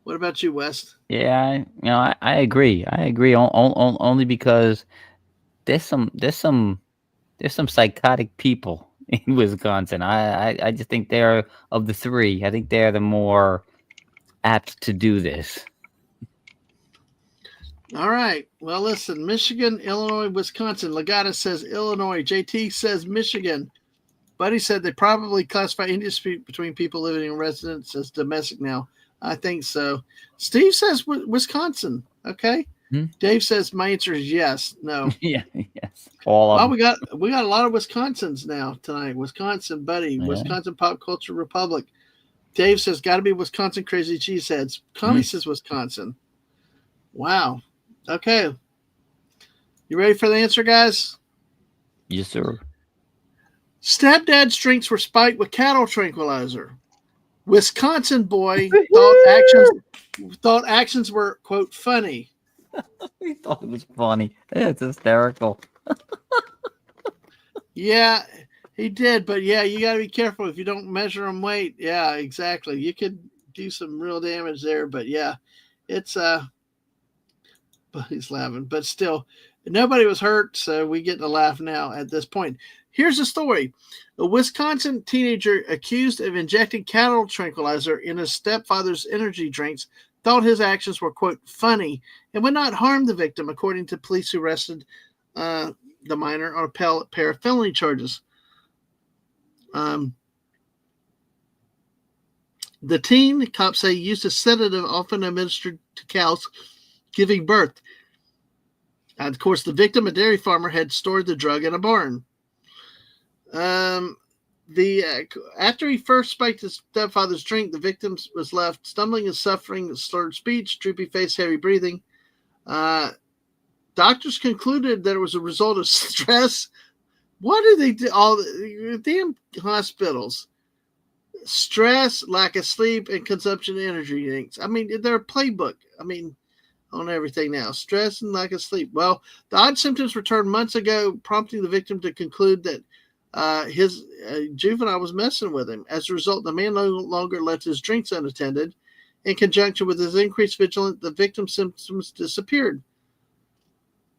What about you, West? Yeah, I agree. I agree only because there's some psychotic people in Wisconsin. I just think they're, of the three, I think they're the more apt to do this. All right. Well, listen, Michigan, Illinois, Wisconsin. Legata says Illinois. JT says Michigan. Buddy said they probably classify any dispute between people living in residence as domestic now. I think so. Steve says Wisconsin. Okay. Dave says my answer is yes. No. Yeah. Yes. All of Well, them. we got a lot of Wisconsins now tonight. Wisconsin, buddy. Yeah. Wisconsin Pop Culture Republic. Dave says got to be Wisconsin Crazy Cheeseheads. Connie says Wisconsin. Wow. Okay. You ready for the answer, guys? Yes, sir. Stepdad's drinks were spiked with cattle tranquilizer. Wisconsin boy thought actions were, quote, funny. We thought it was funny. It's hysterical. Yeah, he did. But yeah, you got to be careful if you don't measure him weight. Yeah, exactly. You could do some real damage there. But yeah, it's but he's laughing. But still, nobody was hurt, so we get to laugh now at this point. Here's the story. A Wisconsin teenager accused of injecting cattle tranquilizer in his stepfather's energy drinks thought his actions were, quote, funny and would not harm the victim, according to police who arrested the minor on a pair of felony charges. The teen, cops say, used a sedative often administered to cows giving birth. Of course, the victim, a dairy farmer, had stored the drug in a barn. After he first spiked his stepfather's drink, the victim was left stumbling and suffering, slurred speech, droopy face, heavy breathing. Doctors concluded that it was a result of stress. What do they do? All the damn hospitals. Stress, lack of sleep, and consumption of energy drinks. I mean, they're a playbook. I mean, on everything now. Stress and lack of sleep. Well, the odd symptoms returned months ago, prompting the victim to conclude that his juvenile was messing with him. As a result, the man no longer left his drinks unattended. In conjunction with his increased vigilance, the victim's symptoms disappeared.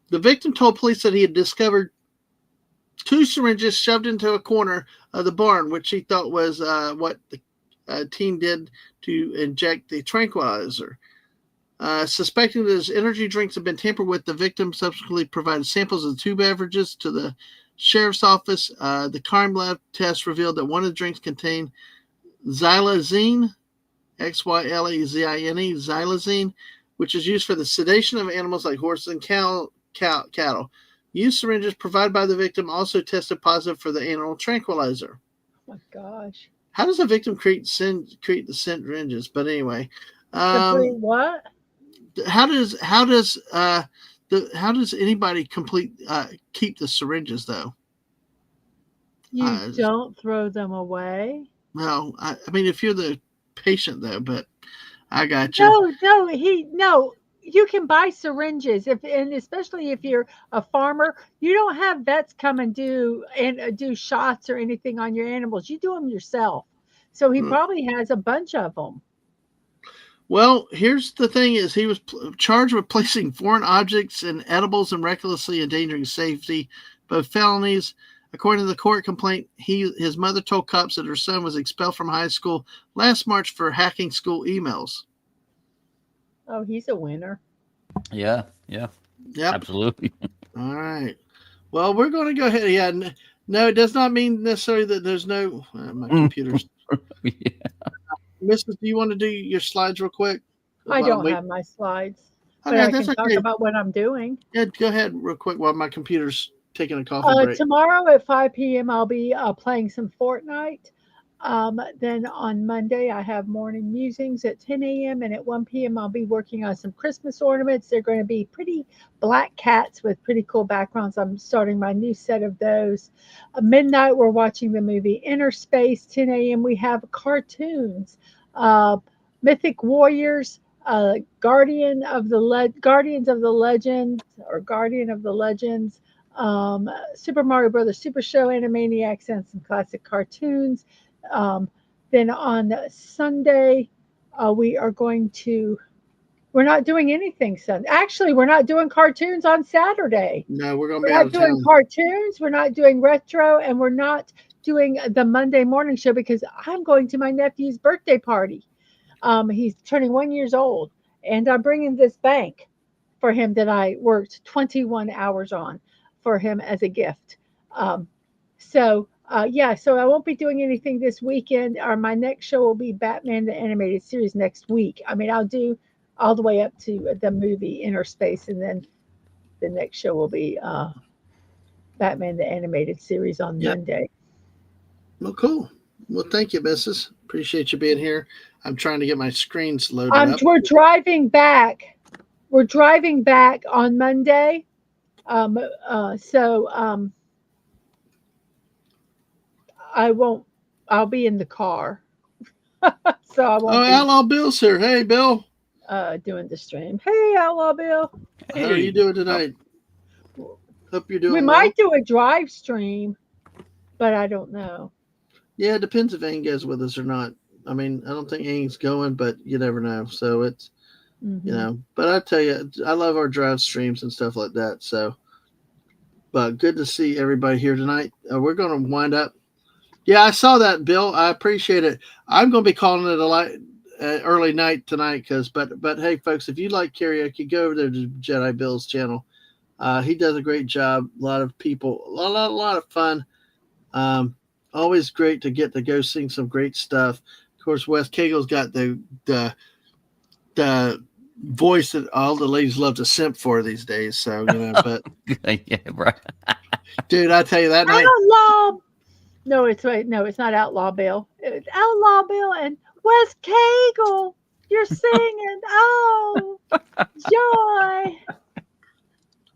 The victim told police that he had discovered 2 syringes shoved into a corner of the barn, which he thought was what the teen did to inject the tranquilizer. Suspecting that his energy drinks had been tampered with, the victim subsequently provided samples of the 2 beverages to the sheriff's office. The crime lab test revealed that one of the drinks contained xylazine, Xylazine, xylazine, which is used for the sedation of animals like horses and cattle. Used syringes provided by the victim also tested positive for the animal tranquilizer. Oh my gosh! How does a victim create the syringes? But anyway, what? How does anybody keep the syringes though? You don't throw them away. No, I mean if you're the patient though, but I got you. No. You can buy syringes and especially if you're a farmer, you don't have vets come and do shots or anything on your animals. You do them yourself. So he probably has a bunch of them. Well, here's the thing: is he was charged with placing foreign objects and edibles and recklessly endangering safety, both felonies. According to the court complaint, his mother told cops that her son was expelled from high school last March for hacking school emails. Oh, he's a winner. Yeah. Absolutely. All right. Well, we're going to go ahead. Yeah. No, it does not mean necessarily that there's no. My computer's. Yeah. Mrs., do you want to do your slides real quick? I While I'm don't waiting? have my slides, but Okay, I that's can talk okay. about what I'm doing. Yeah, go ahead real quick while my computer's taking a coffee break. Tomorrow at 5 p.m., I'll be playing some Fortnite. Then on Monday, I have morning musings at 10 a.m. And at 1 p.m., I'll be working on some Christmas ornaments. They're going to be pretty black cats with pretty cool backgrounds. I'm starting my new set of those. Midnight, we're watching the movie Inner Space. 10 a.m., we have cartoons. Uh, Mythic Warriors, Guardians of the Legend, or Guardian of the Legends, Super Mario Brothers Super Show, Animaniacs, and some classic cartoons. Um, then on Sunday, we are going to. We're not doing anything Sunday. Actually, we're not doing cartoons on Saturday. No, we're going to We're be out not of doing town. cartoons. We're not doing retro, and we're not doing the Monday morning show because I'm going to my nephew's birthday party. He's turning 1 year old, and I'm bringing this bank for him that I worked 21 hours on for him as a gift. Um, so I won't be doing anything this weekend. Or my next show will be Batman the Animated Series next week. I mean, I'll do all the way up to the movie Inner Space, and then the next show will be Batman the Animated Series on Yep. Monday. Well, cool. Well, thank you, Mrs. Appreciate you being here. I'm trying to get my screens loaded up. We're driving back. We're driving back on Monday. I won't. I'll be in the car, so I Oh, won't be Outlaw Bill's here. Hey, Bill. doing the stream. Hey, Outlaw Bill. How are you doing tonight? Hope you're doing We well. might do a drive stream, but I don't know. Yeah, it depends if Aang goes with us or not. I mean, I don't think Aang's going, but you never know. So it's, but I tell you, I love our drive streams and stuff like that. So, but good to see everybody here tonight. We're going to wind up. Yeah, I saw that, Bill. I appreciate it. I'm going to be calling it a early night tonight but hey, folks, if you like karaoke, go over there to Jedi Bill's channel. He does a great job. A lot of people, a lot of fun. Always great to get to go sing some great stuff. Of course, Wes Cagel's got the voice that all the ladies love to simp for these days. So but Yeah, right. dude, I tell you that night. Outlaw. No, it's not Outlaw Bill. It's Outlaw Bill and Wes Cagel. You're singing. Oh, joy.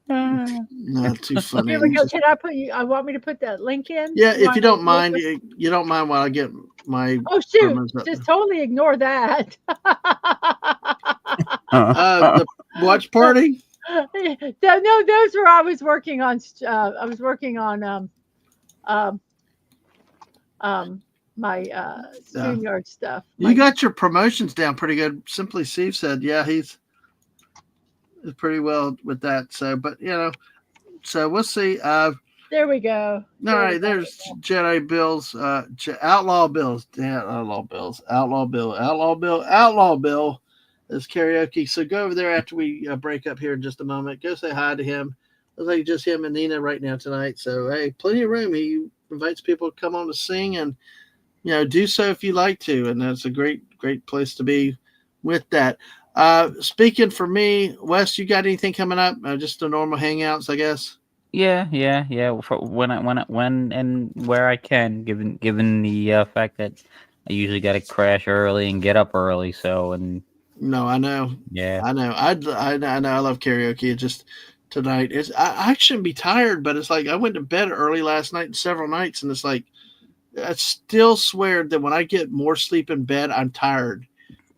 Not too funny. Here we go. Can I put you? I want me to put that link in. Yeah, if you don't mind, you don't mind while I get my. Oh shoot! Just totally ignore that. The watch party. No, those were I was working on. I was working on my StreamYard stuff. You got your promotions down pretty good. Simply Steve said, yeah, he's pretty well with that. So, but so we'll see. There we go. All right, there's Jedi Bill's, Outlaw Bill's, Outlaw Bill's, Outlaw Bill is karaoke. So go over there after we break up here in just a moment. Go say hi to him. Looks like just him and Nina right now tonight. So hey, plenty of room. He invites people to come on to sing and do so if you like to. And that's a great place to be with that. Speaking for me, Wes, you got anything coming up? Just the normal hangouts, I guess. Yeah. For when and where I can, given the fact that I usually got to crash early and get up early. So no, I know. Yeah, I know. I know. I love karaoke. It just tonight is. I shouldn't be tired, but it's like I went to bed early last night and several nights, and it's like I still swear that when I get more sleep in bed, I'm tired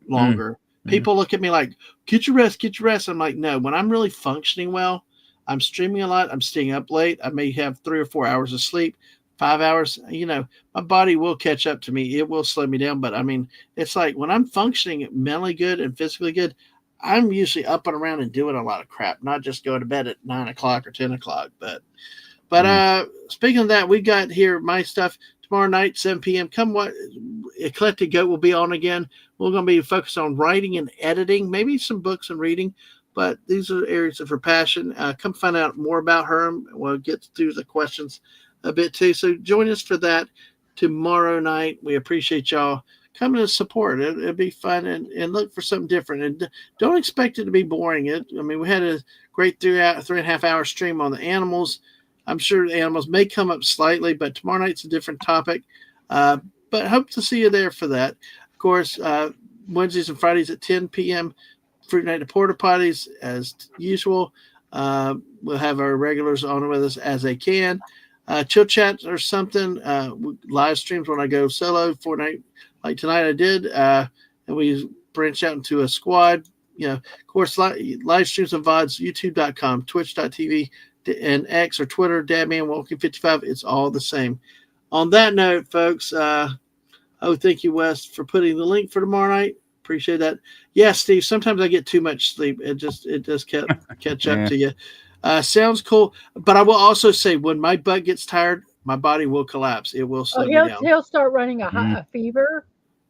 longer. People look at me like, get your rest. I'm like, no, when I'm really functioning well, I'm streaming a lot. I'm staying up late. I may have 3 or 4 hours of sleep, 5 hours. My body will catch up to me. It will slow me down. But I mean, it's like when I'm functioning mentally good and physically good, I'm usually up and around and doing a lot of crap, not just going to bed at 9 o'clock or 10 o'clock. But speaking of that, we got here my stuff tomorrow night, 7 p.m. Come what Eclectic Goat will be on again. We're going to be focused on writing and editing, maybe some books and reading, but these are areas of her passion. Come find out more about her. We'll get through the questions a bit too. So join us for that tomorrow night. We appreciate y'all come to support. It'll be fun and look for something different. And don't expect it to be boring. I mean, we had a great 3.5 hour stream on the animals. I'm sure the animals may come up slightly, but tomorrow night's a different topic. But hope to see you there for that. Of course, Wednesdays and Fridays at 10 p.m. Fruit Night to Porta Potties as usual. We'll have our regulars on with us as they can. Chill chat or something. Live streams when I go solo. Fortnite like tonight I did. And we branch out into a squad. Of course, live streams and VODs, youtube.com, twitch.tv, and X or Twitter, Dadman Walking 55. It's all the same. On that note, folks, thank you, Wes, for putting the link for tomorrow night. Appreciate that. Yeah, Steve, sometimes I get too much sleep. It does catch up to you. Sounds cool. But I will also say when my butt gets tired, my body will collapse. It will slow me down. He'll start running a fever,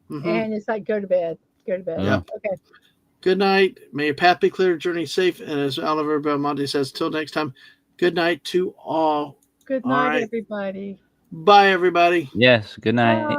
Mm-hmm. and it's like, go to bed. Go to bed. Yeah. Okay. Good night. May your path be clear, journey safe. And as Oliver Belmonte says, till next time, good night to all. Good All night, right. everybody. Bye, everybody. Yes. Good night. Bye.